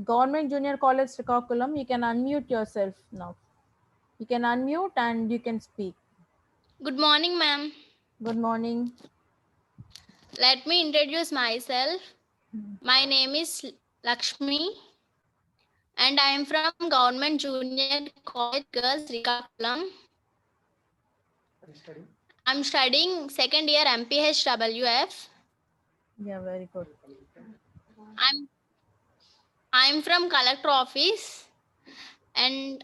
Speaker 1: Government Junior College, Srikakulam. You can unmute yourself now. You can unmute and you can speak.
Speaker 10: Good morning, ma'am.
Speaker 1: Good morning.
Speaker 10: Let me introduce myself. My name is Lakshmi and I am from Government Junior College Girls, Srikakulam. I'm studying second year MPHWF.
Speaker 1: Yeah, very good.
Speaker 10: I'm from collector office and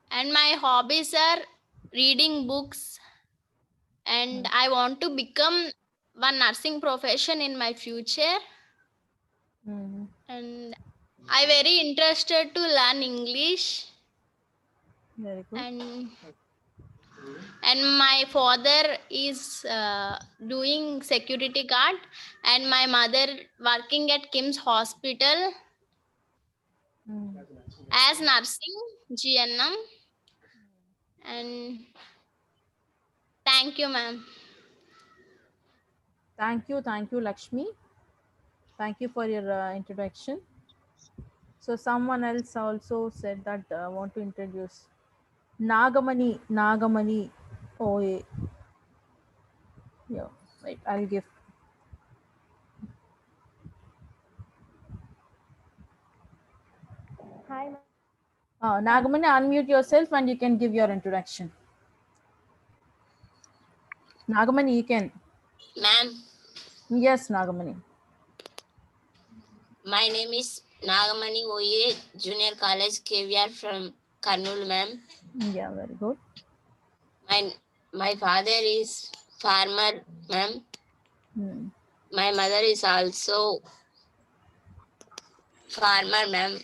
Speaker 10: my hobbies are reading books and I want to become one nursing profession in my future. And I very interested to learn English.
Speaker 1: Very good.
Speaker 10: And my father is doing security guard and my mother working at Kim's Hospital as nursing GNM. And thank you, ma'am.
Speaker 1: Thank you, Lakshmi. Thank you for your introduction. So someone else also said that I want to introduce Nagamani. Oh, yeah. Wait, I'll give.
Speaker 11: Hi.
Speaker 1: Nagamani, unmute yourself and you can give your introduction. Nagamani, you can.
Speaker 12: Ma'am.
Speaker 1: Yes, Nagamani.
Speaker 12: My name is Nagamani Oye, Junior College KVR from Karnool, ma'am.
Speaker 1: Yeah, very good.
Speaker 12: My father is farmer, ma'am. My mother is also farmer, ma'am.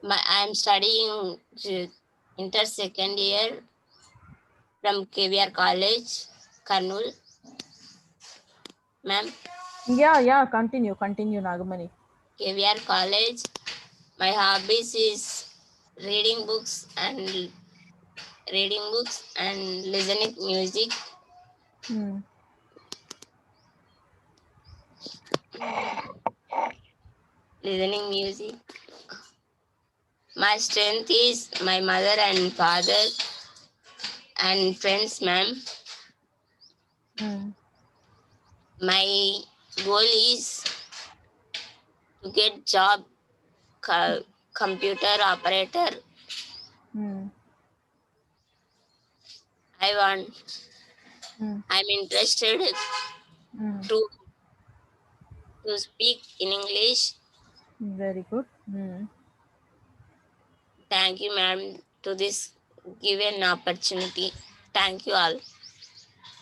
Speaker 12: I am studying inter second year from KVR College, Karnool, ma'am.
Speaker 1: Yeah, continue, Nagamani.
Speaker 12: KVR College. My hobbies is reading books and listening music. Listening music. My strength is my mother and father and friends, ma'am. My goal is to get job computer operator. I'm interested to to speak in English.
Speaker 1: Very good.
Speaker 12: Thank you, ma'am, to this given opportunity. Thank you all.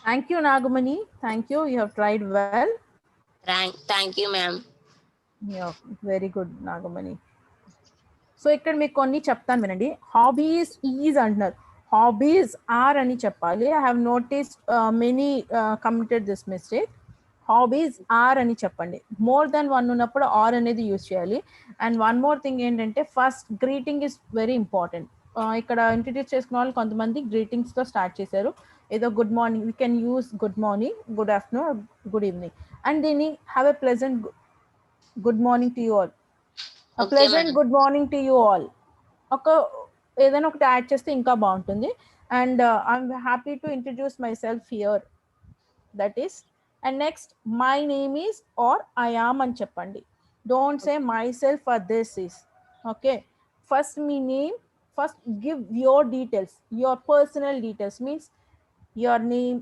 Speaker 1: Thank you, Nagamani. Thank you. You have tried well.
Speaker 12: Thank you, ma'am.
Speaker 1: Yeah, very good, Nagamani. So ఇక్కడ మీకు కొన్ని చెప్తాను వినండి. Hobbies is అంటున్నారు, hobbies are అని చెప్పాలి. I have notice many committed this mistake. Hobbies are అని చెప్పండి. మోర్ దెన్ వన్ ఉన్నప్పుడు ఆర్ అనేది యూజ్ చేయాలి. అండ్ వన్ మోర్ థింగ్ ఏంటంటే first greeting is very important. ఇక్కడ ఇంట్రడ్యూస్ చేసుకున్న వాళ్ళు కొంతమంది గ్రీటింగ్స్తో స్టార్ట్ చేశారు. ఏదో good morning, we can use good morning, good afternoon, good evening. And దీన్ని have a pleasant good morning to you all. Pleasant good morning to you all. ఏదైనా ఒకటి యాడ్ చేస్తే ఇంకా బాగుంటుంది. And I'm happy to introduce myself here, that is. And next my name is or I am అని చెప్పండి. Don't say myself or this is. Okay, first మీ name, first give your details, your personal details means your name,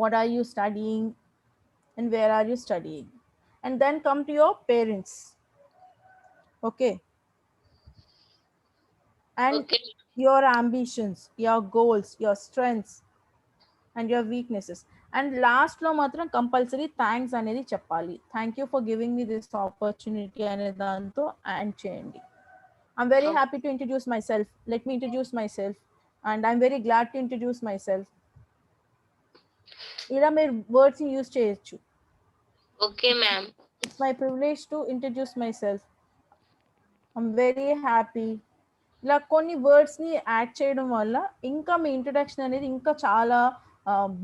Speaker 1: what are you studying and where are you studying, and then come to your parents. Okay, and your ambitions, your goals, your strengths and your weaknesses. And last lo matram compulsory thanks anedi cheppali. Thank you for giving me this opportunity ane danto and cheyandi. I'm very happy to introduce myself. Let me introduce myself, and I'm very glad to introduce myself. ఇలా మీరు words use చేయొచ్చు.
Speaker 12: Okay, ma'am.
Speaker 1: It's my privilege to introduce myself. I'm very happy. ఇలా కొన్ని వర్డ్స్ని add చేయడం వల్ల ఇంకా మీ introduction అనేది ఇంకా చాలా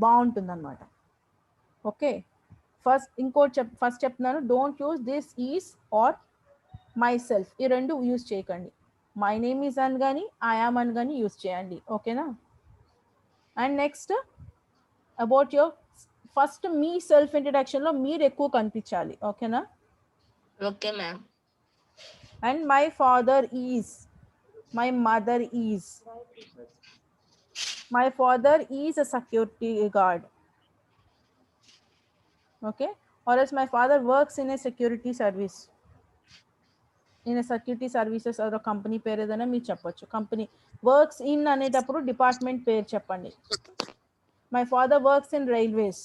Speaker 1: బాగుంటుంది అనమాట. ఓకే, ఫస్ట్ చెప్తున్నాను, don't use this is or myself, ఈ రెండు యూజ్ చేయకండి. మై నేమ్ ఈజ్ అని కానీ ఐ యామ్ అని కానీ యూజ్ చేయండి. ఓకేనా? And next about your first మీ సెల్ఫ్ ఇంట్రడక్షన్లో మీరు ఎక్కువ కనిపించాలి. ఓకేనా?
Speaker 12: Okay ma'am.
Speaker 1: And my father is, my mother is, my father is a security guard. Okay, or else my father works in a security service, in a security services or a company పేరు ఏదైనా మీరు చెప్పొచ్చు. Company works in అనేటప్పుడు department పేరు చెప్పండి. my father works in railways,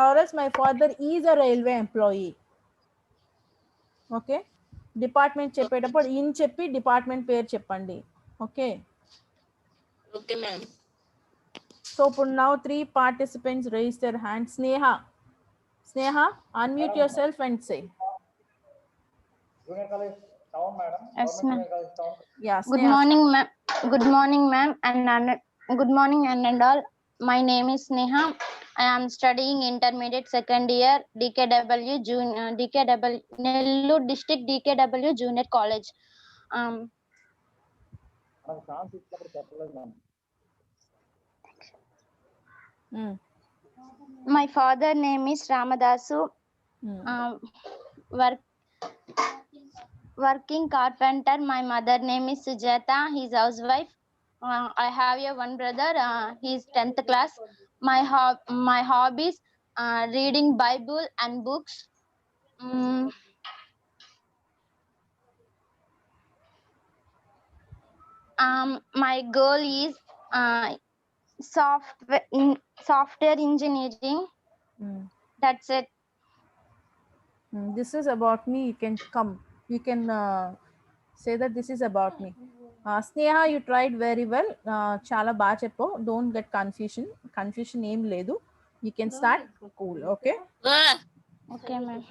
Speaker 1: or else my father is a railway employee. Okay, department చెప్పేటప్పుడు in చెప్పి department పేరు చెప్పండి. Okay,
Speaker 12: okay ma'am.
Speaker 1: సో ఇప్పుడు now 3 participants raise their hands. Sneha, unmute yourself and say.
Speaker 5: Yes, ma'am.
Speaker 1: Yeah,
Speaker 5: Good morning, ma'am. Good morning, ma'am, and good morning and all. My name is Sneha. I am studying intermediate second year DKW Nellore District DKW Junior College. My father name is Ramadasu. Working carpenter. My mother name is Sujata. He's housewife. I have one brother. He's 10th class. My hobbies reading Bible and books. My goal is software engineering. That's it.
Speaker 1: This is about me. You can say that this is about me. Sneha, you tried very well. Chala baga cheppavu. Don't get confusion em ledu. You can start cool. Okay.
Speaker 5: Okay, ma'am.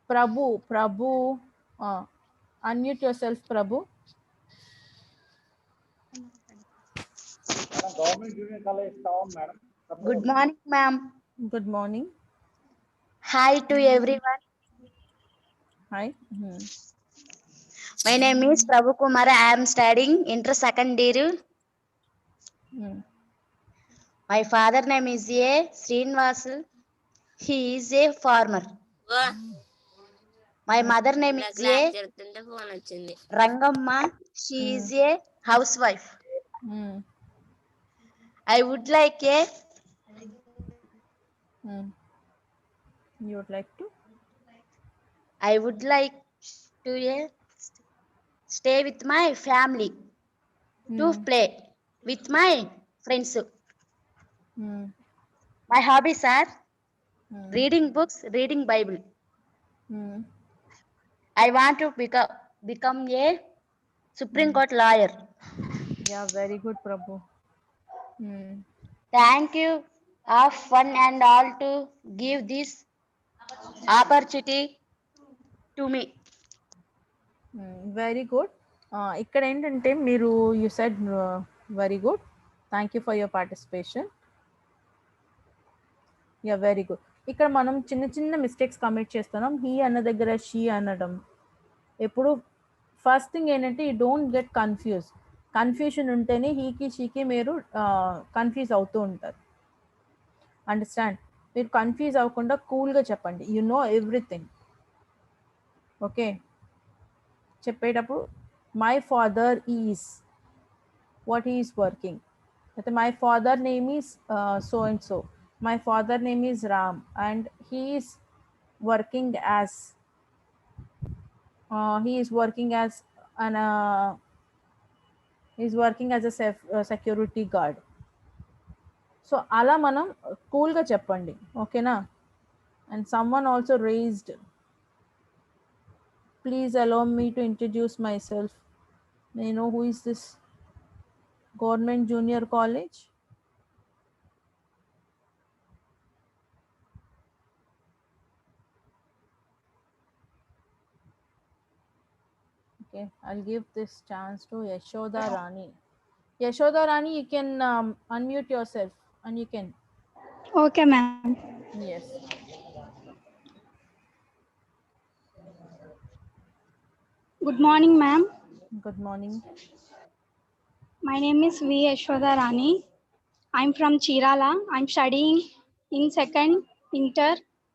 Speaker 1: Prabhu, unmute yourself, Prabhu.
Speaker 7: Government Junior College Town, madam.
Speaker 11: Good morning, ma'am.
Speaker 1: Good morning.
Speaker 11: Hi to everyone.
Speaker 1: Hi.
Speaker 11: My name is Prabhu Kumar. I am studying inter second year. My father name is A. Srinvasu. He is a farmer. My mother name is A. Rangamma. She is a housewife. I would like a
Speaker 1: You would like to?
Speaker 11: I would like to stay with my family to play with my friends. My hobbies are reading books, reading Bible. I want to become a Supreme Court lawyer.
Speaker 1: Yeah, very good, Prabhu.
Speaker 11: Thank you of one and all to give this opportunity to me.
Speaker 1: Very good. ఇక్కడ ఏంటంటే మీరు you said very good. Thank you for your participation. Yeah very good. ఇక్కడ మనం చిన్న చిన్న mistakes commit చేస్తున్నాం. He అన్న దగ్గర షీ అనడం. ఎప్పుడు ఫస్ట్ థింగ్ ఏంటంటే you don't get confuse. Confusion ఉంటేనే హీకి షీకి మీరు కన్ఫ్యూజ్ అవుతూ ఉంటారు. అండర్స్టాండ్? మీరు కన్ఫ్యూజ్ అవ్వకుండా కూల్గా చెప్పండి. You know everything. ఓకే, చెప్పేటప్పుడు my father is what is working, అయితే my father name is so and so, my father name is Ram and he is working as a security guard. So అలా మనం కూల్గా చెప్పండి. ఓకేనా? And someone also raised, please allow me to introduce myself. May I know who is this? Government Junior College? Okay, I'll give this chance to Yashoda Rani. Yashoda Rani, you can unmute yourself and you can.
Speaker 13: Okay, ma'am.
Speaker 1: Yes.
Speaker 13: Good morning, ma'am.
Speaker 1: Good morning.
Speaker 13: My name is V. Yashoda Rani. I'm from Chirala. I'm studying in second inter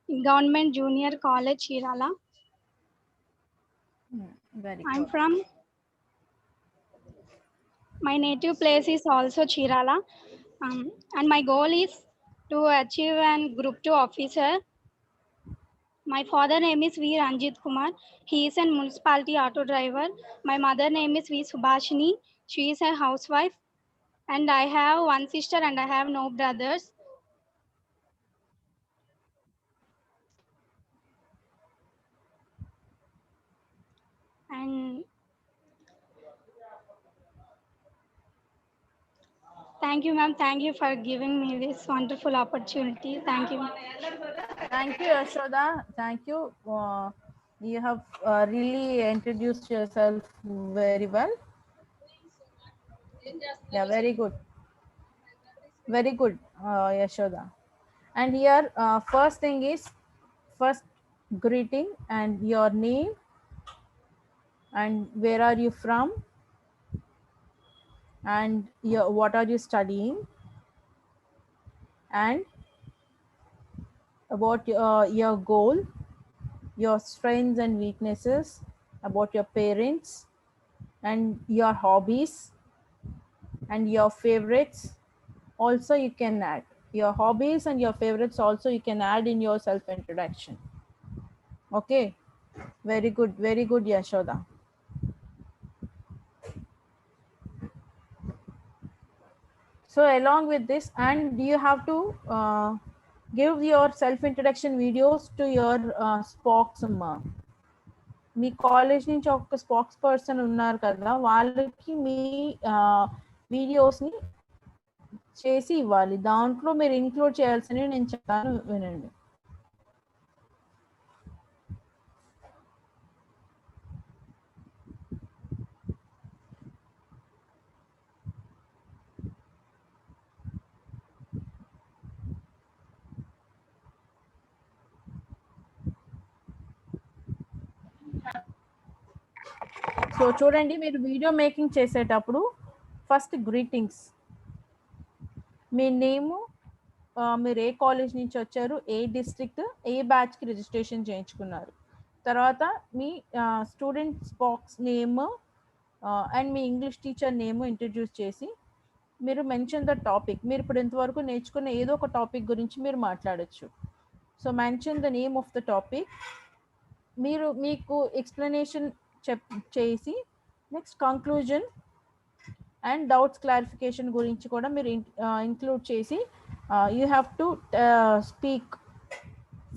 Speaker 13: in Government Junior College, Chirala.
Speaker 1: Very
Speaker 13: I'm
Speaker 1: good.
Speaker 13: from, my native place is also Chirala. And my goal is to achieve an Group 2 officer. My father name is V. Ranjit Kumar. He is a municipality auto driver. My mother name is V. Subhashini. She is a housewife. And I have one sister and I have no brothers. And thank you, ma'am. Thank you for giving me this wonderful opportunity. Thank you.
Speaker 1: Thank you, Yashoda. Thank you. You have really introduced yourself very well. Yeah, very good. Very good, Yashoda. And here, first thing is first greeting and your name and where are you from and what are you studying and about your goal, your strengths and weaknesses, about your parents and your hobbies and your favorites. Also you can add your hobbies and your favorites, also you can add in your self introduction. Okay, very good, Yashoda. So along with this, and you have to give your self introduction videos to your spokesman. Me college నుంచి ఒక spokes person ఉన్నారు కదా, వాళ్ళకి మీ వీడియోస్ని చేసి ఇవ్వాలి. దాంట్లో మీరు ఇంక్లూడ్ చేయాల్సినవి నేను చెప్తాను, వినండి. సో చూడండి, మీరు వీడియో మేకింగ్ చేసేటప్పుడు ఫస్ట్ గ్రీటింగ్స్, మీ నేము, మీరు ఏ కాలేజ్ నుంచి వచ్చారు, ఏ డిస్ట్రిక్ట్, ఏ బ్యాచ్కి రిజిస్ట్రేషన్ చేయించుకున్నారు, తర్వాత మీ స్టూడెంట్ స్పాక్స్ నేమ్ అండ్ మీ ఇంగ్లీష్ టీచర్ నేమ్ ఇంట్రడ్యూస్ చేసి మీరు మెన్షన్ ద టాపిక్. మీరు ఇప్పుడు ఇంతవరకు నేర్చుకున్న ఏదో ఒక టాపిక్ గురించి మీరు మాట్లాడచ్చు. So mention the name of the topic. మీరు మీకు ఎక్స్ప్లెనేషన్ చేసి next conclusion and doubts clarification గురించి కూడా మీరు ఇంక్లూడ్ చేసి you have to speak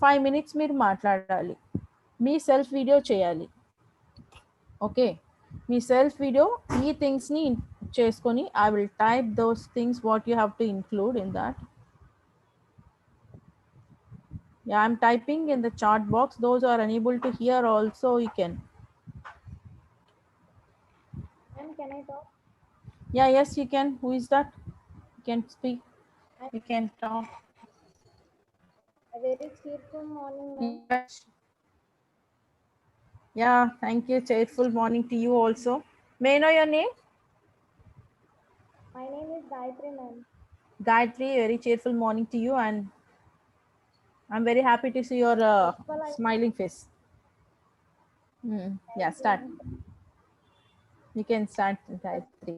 Speaker 1: 5 minutes మీరు మాట్లాడాలి. మీ సెల్ఫ్ వీడియో చేయాలి. ఓకే, మీ సెల్ఫ్ వీడియో ఈ థింగ్స్ని చేసుకొని I will type those things what you have to include in that. Yeah, I'm typing in the chat box. Those who are unable to hear also, you can.
Speaker 9: Ma'am, can I talk?
Speaker 1: Yeah, yes, you can. Who is that? You can speak. You can talk.
Speaker 9: A very cheerful morning, ma'am.
Speaker 1: Yes. Yeah, thank you. Cheerful morning to you also. May I know your name?
Speaker 9: My name is Gayatri, ma'am.
Speaker 1: Gayatri, very cheerful morning to you, and I'm very happy to see your smiling face. Yeah, start. You can start, Gayatri.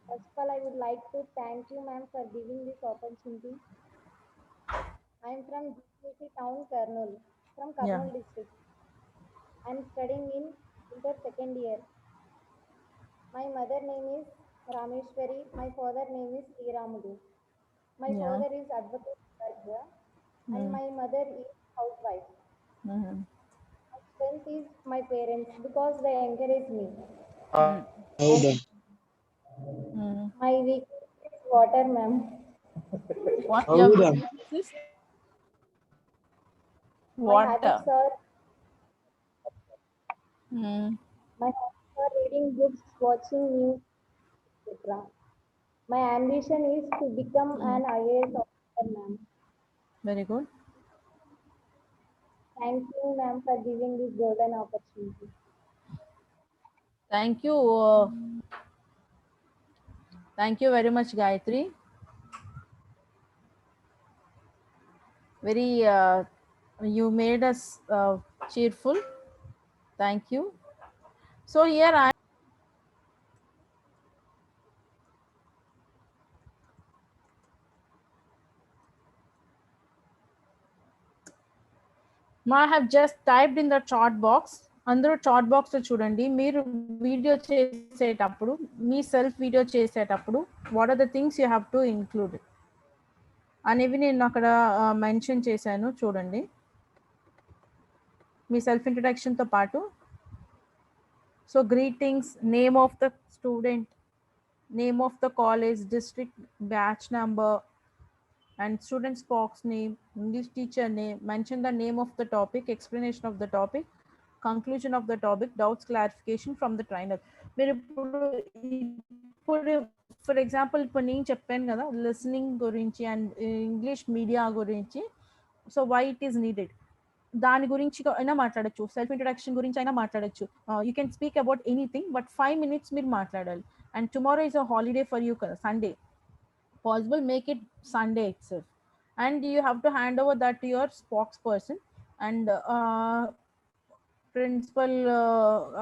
Speaker 9: First of all, I would like to thank you, ma'am, for giving this opportunity. I am from GCC town, Kurnool, from Kurnool district. I am studying in inter second year. My mother name is Rameshwari. My father name is Sriramudu. My father is Advocate Garga, and my mother is housewife. My strength is my parents because they encourage me. My weakness is water, ma'am.
Speaker 1: What your weakness is?
Speaker 9: My habits are my habits are reading books, watching news, etc. My ambition is to become an IAS officer, ma'am.
Speaker 1: Very good.
Speaker 9: Thank you, ma'am, for giving this golden opportunity.
Speaker 1: Thank you. Thank you very much, Gayatri. Very, you made us cheerful. Thank you. So here I have just typed in the chat box. అందరూ chat బాక్స్లో చూడండి. మీరు video చేసేటప్పుడు, మీ self video చేసేటప్పుడు what are the things you have to include అనేవి నేను అక్కడ మెన్షన్ చేశాను, చూడండి. మీ సెల్ఫ్ ఇంట్రడక్షన్తో పాటు so greetings, name of the student, name of the college, district, batch number and student's box name, English teacher name, mention the name of the topic, explanation of the topic, conclusion of the topic, doubts clarification from the trainer. మీరు ఇప్పుడు for example ఇప్పుడు నేను చెప్పాను కదా listening గురించి and English media గురించి, so why it is needed దాని గురించి అయినా మాట్లాడచ్చు, సెల్ఫ్ ఇంట్రడక్షన్ గురించి అయినా మాట్లాడచ్చు. You can speak about anything, but 5 minutes మీరు మాట్లాడాలి. And tomorrow is a holiday for you కదా, Sunday. Possible, make it Sunday itself, and you have to hand over that to your spokesperson and principal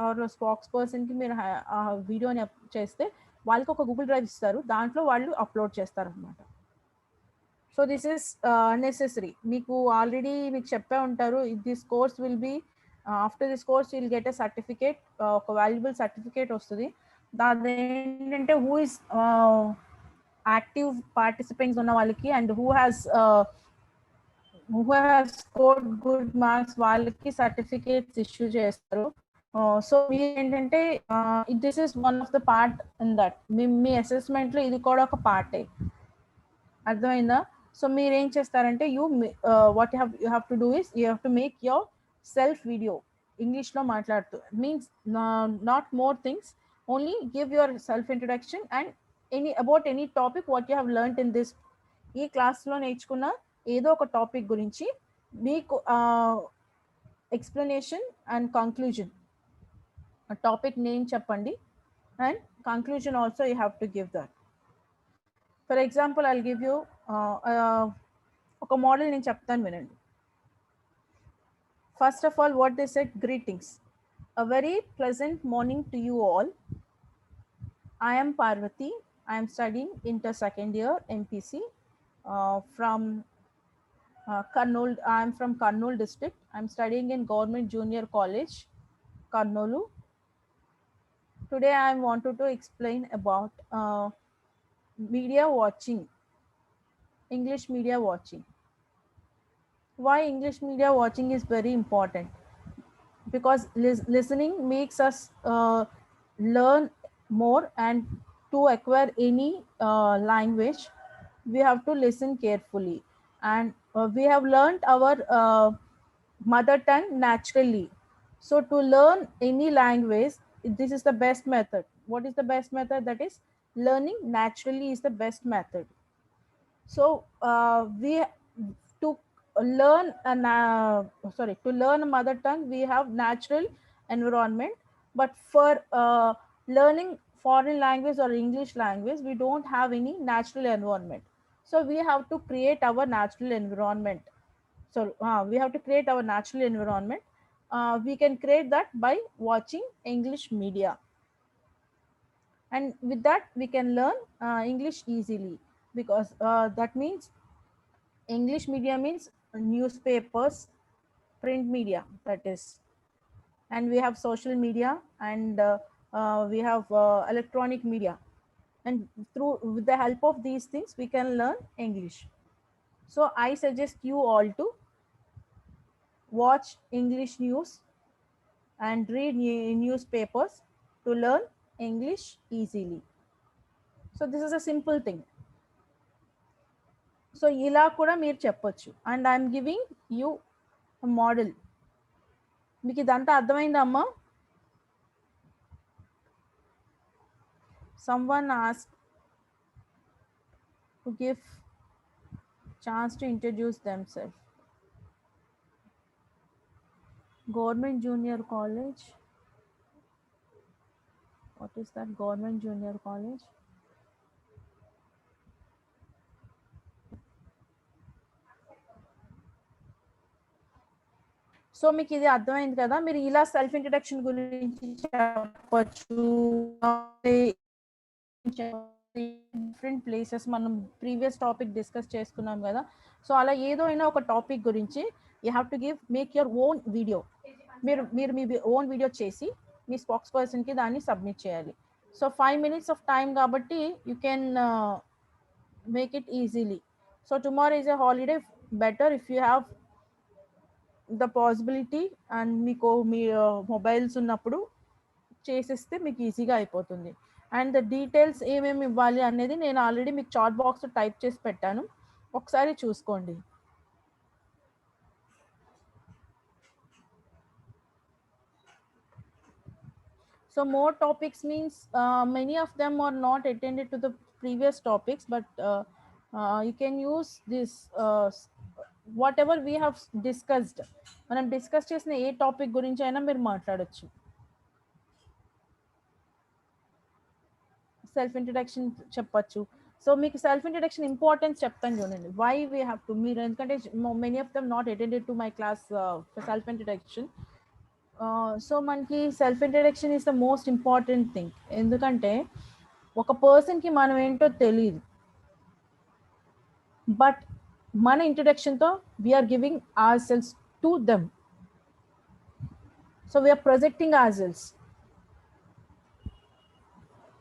Speaker 1: or spokesperson కి మీరు వీడియోని చేస్తే వాళ్ళకి ఒక Google drive ఇస్తారు, దాంట్లో వాళ్ళు అప్లోడ్ చేస్తారు అనమాట. So this is necessary. మీకు ఆల్రెడీ మీకు చెప్పే ఉంటారు, this course will be after this course will get a certificate, ఒక వాల్యుబుల్ సర్టిఫికేట్ వస్తుంది. అదేంటంటే హూ ఇస్ యాక్టివ్ పార్టిసిపెంట్స్ ఉన్న వాళ్ళకి and who has scored good marks వాళ్ళకి సర్టిఫికేట్స్ ఇష్యూ చేస్తారు. సో మీరు ఏంటంటే this is one of the part in that. మీ అసెస్మెంట్లో ఇది కూడా ఒక పార్టే, అర్థమైందా? సో మీరు ఏం చేస్తారంటే what you have to do is you have to make your self video ఇంగ్లీష్లో మాట్లాడుతూ. Means not more things, only give your self introduction and about any topic what you have learned in this. ఈ క్లాస్లో నేర్చుకున్న ఏదో ఒక topic గురించి మీకు explanation and conclusion, topic name చెప్పండి and conclusion also you have to give that. For example I'll give you ఒక model నేను చెప్తాను, వినండి. First of all what they said, greetings. A very pleasant morning to you all. I am Parvati. I am studying inter second year MPC from Kurnool. I'm from Kurnool district. I'm studying in Government Junior College, Kurnool. Today I wanted to explain about media watching, English media watching. Why English media watching is very important? Because listening makes us learn more, and to acquire any language, we have to listen carefully. And we have learned our mother tongue naturally. So to learn any language, this is the best method. What is the best method? That is, learning naturally is the best method. So we to learn to learn a mother tongue, we have natural environment. But for learning foreign language or English language, we don't have any natural environment. So we have to create our natural environment. So we have to create our natural environment. We can create that by watching English media, and with that we can learn English easily. Because that means English media means newspapers, print media, that is, and we have social media, and we have electronic media, and with the help of these things we can learn English. So I suggest you all to watch English news and read newspapers to learn English easily. So this is a simple thing. So ఇలా కూడా మీరు చెప్పొచ్చు. And I'm giving you model. మీకు ఇదంతా అర్థమైందా అమ్మా? Someone asked to give chance to introduce themselves. Government Junior College. What is that? Government Junior College. So మీకు ఇది అర్థమైంది కదా? మీరు ఇలా సెల్ఫ్ ఇంట్రడక్షన్ గురించి చెప్పచ్చు. డిఫరెంట్ ప్లేసెస్ మనం ప్రీవియస్ టాపిక్ డిస్కస్ చేసుకున్నాం కదా. సో అలా ఏదో అయినా ఒక టాపిక్ గురించి you have to make your own video. మీరు మీ ఓన్ వీడియో చేసి మీ స్పోక్స్ పర్సన్కి దాన్ని సబ్మిట్ చేయాలి. సో 5 minutes ఆఫ్ టైం కాబట్టి you can make it easily. So tomorrow is a holiday. Better if you have the possibility and మీకు మీ mobiles ఉన్నప్పుడు చేసేస్తే మీకు ఈజీగా అయిపోతుంది. అండ్ ద డీటెయిల్స్ ఏమేమి ఇవ్వాలి అనేది నేను ఆల్రెడీ మీకు చాట్ బాక్స్ టైప్ చేసి పెట్టాను, ఒకసారి చూసుకోండి. So more topics means many of them are not attended to the previous topics, but you can use this whatever we have discussed. మనం డిస్కస్ చేసిన ఏ టాపిక్ గురించి అయినా మీరు మాట్లాడొచ్చు. సెల్ఫ్ ఇంట్రడక్షన్ చెప్పచ్చు. సో మీకు సెల్ఫ్ ఇంట్రడక్షన్ ఇంపార్టెన్స్ చెప్తాను చూడండి. Why we have to. మీరు ఎందుకంటే many of them not attended to my class self introduction. So మనకి self introduction is the most important thing. ఎందుకంటే ఒక పర్సన్కి మనం ఏంటో తెలియదు, బట్ మన ఇంట్రడక్షన్తో we are giving our selves to them. So we are projecting our selves.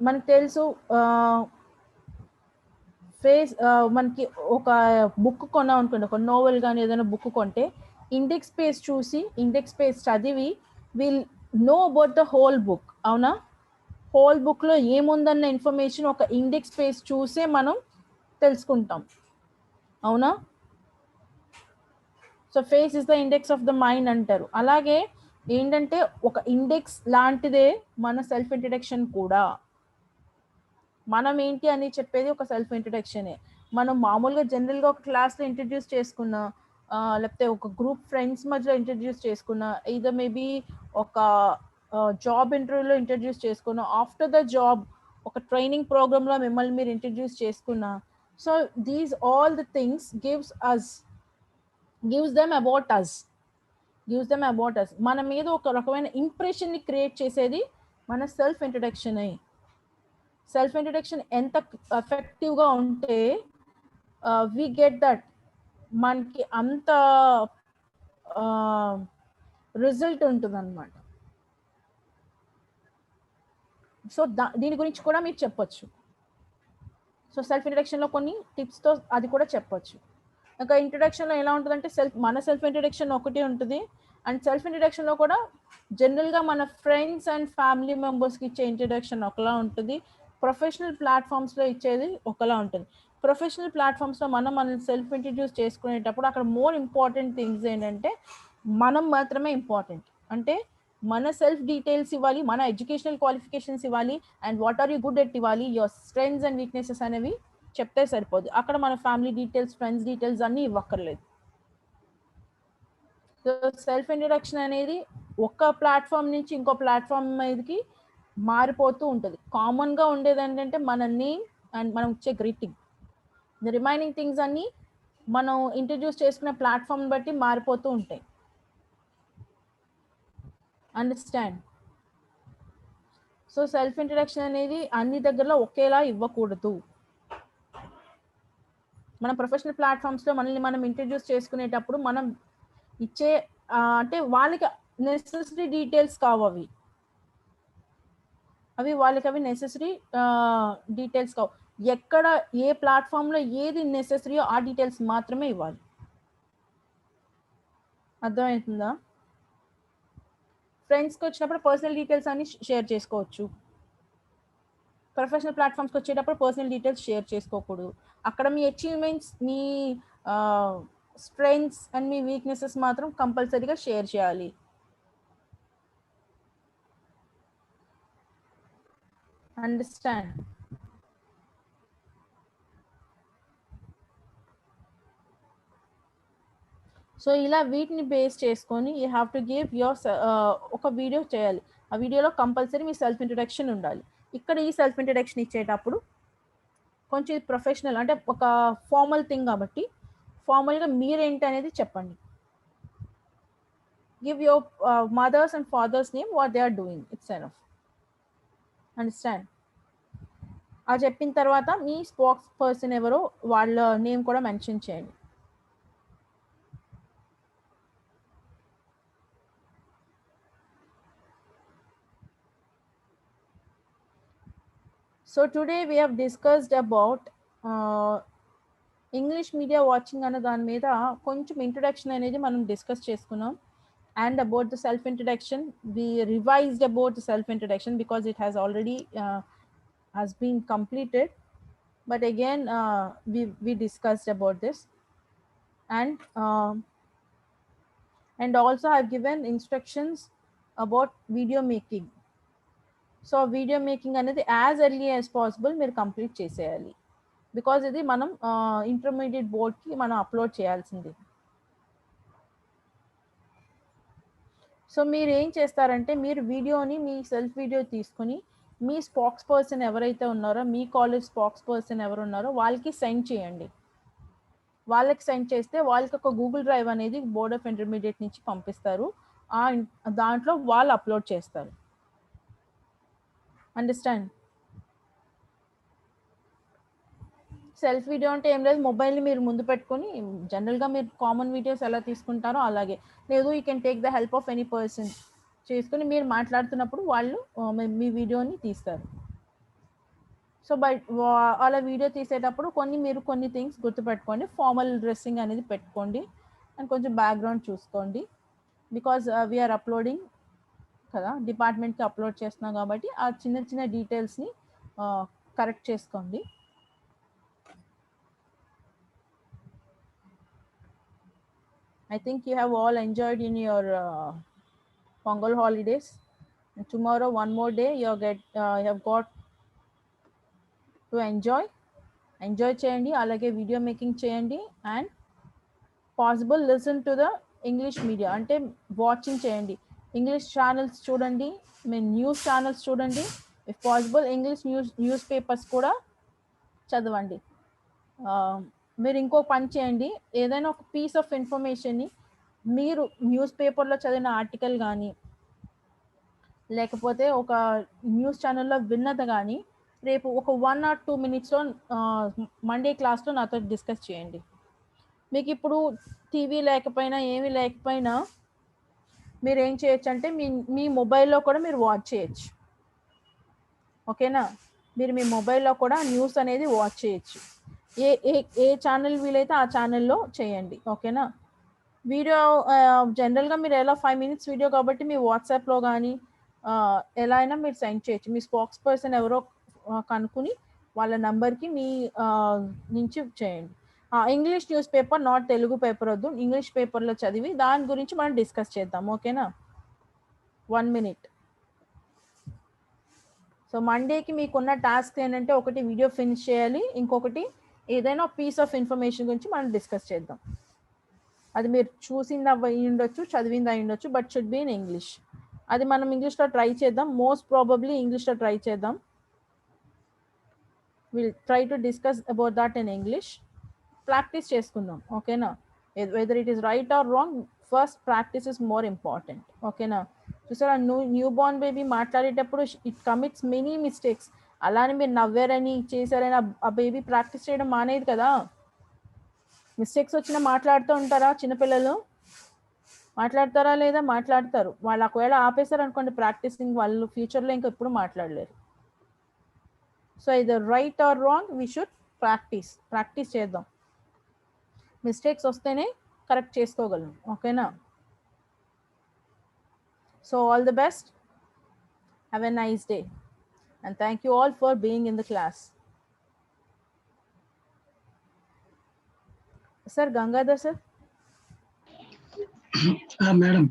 Speaker 1: మనకు తెలుసు మనకి ఒక బుక్ కొన్నాం అనుకోండి, ఒక నోవెల్ కానీ ఏదైనా బుక్ కొంటే ఇండెక్స్ పేజ్ చూసి, ఇండెక్స్ పేజ్ చదివి will know about the whole book. అవునా? హోల్ బుక్లో ఏముందన్న ఇన్ఫర్మేషన్ ఒక ఇండెక్స్ పేజ్ చూసే మనం తెలుసుకుంటాం. అవునా? So face is the index of the mind అంటారు. అలాగే ఏంటంటే ఒక ఇండెక్స్ లాంటిదే మన సెల్ఫ్ ఇంట్రడక్షన్ కూడా. మనం ఏంటి అని చెప్పేది ఒక సెల్ఫ్ ఇంట్రడక్షనే. మనం మామూలుగా జనరల్గా ఒక క్లాస్లో ఇంట్రడ్యూస్ చేసుకున్నా, లేకపోతే ఒక గ్రూప్ ఫ్రెండ్స్ మధ్యలో ఇంట్రడ్యూస్ చేసుకున్నా, ఇదర్ మేబీ ఒక జాబ్ ఇంటర్వ్యూలో ఇంట్రడ్యూస్ చేసుకున్నా, ఆఫ్టర్ ద జాబ్ ఒక ట్రైనింగ్ ప్రోగ్రామ్లో మిమ్మల్ని మీరు ఇంట్రడ్యూస్ చేసుకున్నా. So these all the things gives them about us. మన మీద ఒక రకమైన ఇంప్రెషన్ని క్రియేట్ చేసేది మన సెల్ఫ్ ఇంట్రడక్షన్. సెల్ఫ్ ఇంట్రడక్షన్ ఎంత ఎఫెక్టివ్గా ఉంటే we get that మనకి అంత రిజల్ట్ ఉంటుంది అనమాట. సో దీని గురించి కూడా మీరు చెప్పొచ్చు. సో సెల్ఫ్ ఇంట్రడక్షన్లో కొన్ని టిప్స్తో అది కూడా చెప్పొచ్చు. ఇంకా ఇంట్రడక్షన్లో ఎలా ఉంటుందంటే మన సెల్ఫ్ ఇంట్రడక్షన్ ఒకటి ఉంటుంది. అండ్ సెల్ఫ్ ఇంట్రడక్షన్లో కూడా జనరల్గా మన ఫ్రెండ్స్ అండ్ ఫ్యామిలీ మెంబర్స్కి ఇచ్చే ఇంట్రడక్షన్ ఒకలా ఉంటుంది. ప్రొఫెషనల్ ప్లాట్ఫామ్స్లో ఇచ్చేది ఒకలా ఉంటుంది. ప్రొఫెషనల్ ప్లాట్ఫామ్స్లో మనం సెల్ఫ్ ఇంట్రడ్యూస్ చేసుకునేటప్పుడు అక్కడ మోర్ ఇంపార్టెంట్ థింగ్స్ ఏంటంటే మనం మాత్రమే ఇంపార్టెంట్. అంటే మన సెల్ఫ్ డీటెయిల్స్ ఇవ్వాలి, మన ఎడ్యుకేషనల్ క్వాలిఫికేషన్స్ ఇవ్వాలి, and what are you good at ఇవ్వాలి, యువర్ స్ట్రెంగ్స్ అండ్ వీక్నెసెస్ అనేవి చెప్తే సరిపోదు. అక్కడ మన ఫ్యామిలీ డీటెయిల్స్, ఫ్రెండ్స్ డీటెయిల్స్ అన్నీ ఇవ్వక్కర్లేదు. సో సెల్ఫ్ ఇంట్రడక్షన్ అనేది ఒక ప్లాట్ఫామ్ నుంచి ఇంకో ప్లాట్ఫామ్ మీదకి మారిపోతూ ఉంటుంది. కామన్గా ఉండేది ఏంటంటే మన నేమ్ అండ్ మనం ఇచ్చే గ్రీటింగ్. ద రిమైనింగ్ థింగ్స్ అన్నీ మనం ఇంట్రడ్యూస్ చేసుకునే ప్లాట్ఫామ్ బట్టి మారిపోతూ ఉంటాయి. అండర్స్టాండ్? సో సెల్ఫ్ ఇంట్రడక్షన్ అనేది అన్ని దగ్గరలో ఒకేలా ఇవ్వకూడదు. మన ప్రొఫెషనల్ ప్లాట్ఫామ్స్లో మనల్ని మనం ఇంట్రడ్యూస్ చేసుకునేటప్పుడు మనం ఇచ్చే అంటే వాళ్ళకి నెసెసరీ డీటెయిల్స్ కావు, అవి వాళ్ళకి అవి నెసెసరీ డీటెయిల్స్ కావు. ఎక్కడ ఏ ప్లాట్ఫామ్లో ఏది నెసెసరీయో ఆ డీటెయిల్స్ మాత్రమే ఇవ్వాలి. అర్థమవుతుందా? ఫ్రెండ్స్కి వచ్చినప్పుడు పర్సనల్ డీటెయిల్స్ అన్ని షేర్ చేసుకోవచ్చు. ప్రొఫెషనల్ ప్లాట్ఫామ్స్కి వచ్చేటప్పుడు పర్సనల్ డీటెయిల్స్ షేర్ చేసుకోకూడదు. అక్కడ మీ అచీవ్మెంట్స్, మీ స్ట్రెంగ్స్ అండ్ మీ వీక్నెసెస్ మాత్రం కంపల్సరీగా షేర్ చేయాలి. అండర్స్టాండ్? సో ఇలా వీటిని బేస్ చేసుకొని you have to give your ఒక వీడియో చేయాలి. ఆ వీడియోలో కంపల్సరీ మీ సెల్ఫ్ ఇంట్రడక్షన్ ఉండాలి. ఇక్కడ ఈ సెల్ఫ్ ఇంట్రడక్షన్ ఇచ్చేటప్పుడు కొంచెం ప్రొఫెషనల్, అంటే ఒక ఫార్మల్ థింగ్ కాబట్టి ఫార్మల్గా మీరేంటి అనేది చెప్పండి. Give your mother's and father's name, what they are doing, it's enough. Understand? అది చెప్పిన తర్వాత మీ స్పోక్స్ పర్సన్ ఎవరో వాళ్ళ నేమ్ కూడా మెన్షన్ చేయండి. So today we have discussed about English media watching అనే దాని మీద కొంచెం ఇంట్రడక్షన్ అనేది మనం డిస్కస్ చేసుకున్నాం. And about the self introduction, we revised about the self introduction because it has already has been completed. But again, we discussed about this, and also I've given instructions about video making. So video making అనేది as early as possible మీరు complete చేసేయాలి. Because ఇది మనం intermediate బోర్డ్కి మనం upload చేయాల్సింది. So మీరు ఏం చేస్తారంటే మీరు వీడియోని, మీ సెల్ఫ్ వీడియో తీసుకుని మీ స్పోక్స్ పర్సన్ ఎవరైతే ఉన్నారో, మీ కాలేజ్ స్పోక్స్ పర్సన్ ఎవరు ఉన్నారో వాళ్ళకి సెండ్ చేయండి. వాళ్ళకి సెండ్ చేస్తే వాళ్ళకి ఒక గూగుల్ డ్రైవ్ అనేది బోర్డ్ ఆఫ్ ఇంటర్మీడియట్ నుంచి పంపిస్తారు. దాంట్లో వాళ్ళు అప్లోడ్ చేస్తారు. అండర్స్టాండ్? సెల్ఫ్ వీడియో అంటే ఏం లేదు, మొబైల్ని మీరు ముందు పెట్టుకొని జనరల్గా మీరు కామన్ వీడియోస్ ఎలా తీసుకుంటారో అలాగే, లేదు you can take the help of any person చేసుకుని మీరు మాట్లాడుతున్నప్పుడు వాళ్ళు మీ వీడియోని తీస్తారు. సో అలా వీడియో తీసేటప్పుడు కొన్ని థింగ్స్ గుర్తుపెట్టుకోండి. ఫార్మల్ డ్రెస్సింగ్ అనేది పెట్టుకోండి అండ్ కొంచెం బ్యాక్గ్రౌండ్ చూసుకోండి. బికాజ్ వీఆర్ అప్లోడింగ్ కదా, డిపార్ట్మెంట్కి అప్లోడ్ చేస్తున్నాం కాబట్టి ఆ చిన్న చిన్న డీటెయిల్స్ని కరెక్ట్ చేసుకోండి. I think you have all enjoyed in your Pongal holidays. And tomorrow, one more day, you have got to enjoy చేయండి. అలాగే వీడియో మేకింగ్ చేయండి. And possible listen to the English media, అంటే వాచింగ్ చేయండి. English channels చూడండి, మీరు news channels చూడండి. If possible English news papers కూడా చదవండి. మీరు ఇంకో పని చేయండి, ఏదైనా ఒక పీస్ ఆఫ్ ఇన్ఫర్మేషన్ని మీరు న్యూస్ పేపర్లో చదివిన ఆర్టికల్ కానీ లేకపోతే ఒక న్యూస్ ఛానల్లో విన్నది కానీ రేపు ఒక 1 or 2 minutesలో మండే క్లాస్లో నాతో డిస్కస్ చేయండి. మీకు ఇప్పుడు టీవీ లేకపోయినా ఏమీ లేకపోయినా మీరు ఏం చేయొచ్చు అంటే మీ మొబైల్లో కూడా మీరు వాచ్ చేయొచ్చు. ఓకేనా, మీరు మీ మొబైల్లో కూడా న్యూస్ అనేది వాచ్ చేయొచ్చు. ఏ ఏ ఏ ఛానల్ వీలైతే ఆ ఛానల్లో చేయండి. ఓకేనా, వీడియో జనరల్గా మీరు ఎలా 5 minutes వీడియో కాబట్టి మీ వాట్సాప్లో కానీ ఎలా అయినా మీరు సెండ్ చేయొచ్చు. మీ స్పోక్స్ పర్సన్ ఎవరో కనుక్కుని వాళ్ళ నెంబర్కి మీ నుంచి చేయండి. English news paper, not Telugu paper వద్దు, ఇంగ్లీష్ పేపర్లో చదివి దాని గురించి మనం డిస్కస్ చేద్దాం. ఓకేనా, 1 minute. సో మండేకి మీకున్న టాస్క్ ఏంటంటే ఒకటి వీడియో ఫినిష్ చేయాలి, ఇంకొకటి ఏదైనా పీస్ ఆఫ్ ఇన్ఫర్మేషన్ గురించి మనం డిస్కస్ చేద్దాం. అది మీరు చూసింది అయి ఉండొచ్చు, చదివింది అయి ఉండొచ్చు, but should be in English. అది మనం ఇంగ్లీష్లో ట్రై చేద్దాం, మోస్ట్ ప్రాబబ్లీ ఇంగ్లీష్లో ట్రై చేద్దాం. Will try to discuss about that in English. Practice చేసుకుందాం. ఓకేనా, whether it is right are wrong, first practice is more important. ఓకేనా, చూసారా న్యూ బోర్న్ బేబీ మాట్లాడేటప్పుడు ఇట్ కమిట్స్ మెనీ మిస్టేక్స్. అలానే మీరు నవ్వారని చేశారని ఆ బేబీ ప్రాక్టీస్ చేయడం మానేది కదా. మిస్టేక్స్ వచ్చినా మాట్లాడుతూ ఉంటారా చిన్నపిల్లలు? మాట్లాడతారా లేదా? మాట్లాడతారు. వాళ్ళు ఒకవేళ ఆపేశారు అనుకోండి ప్రాక్టీసింగ్, వాళ్ళు ఫ్యూచర్లో ఇంకా ఎప్పుడు మాట్లాడలేరు. సో ఇది right are wrong, we should practice చేద్దాం. మిస్టేక్స్ వస్తేనే కరెక్ట్ చేసుకోగలం. ఓకేనా, so all the best, have a nice day, and thank you all for being in the class. Sir, Gangadhar sir.
Speaker 14: Madam.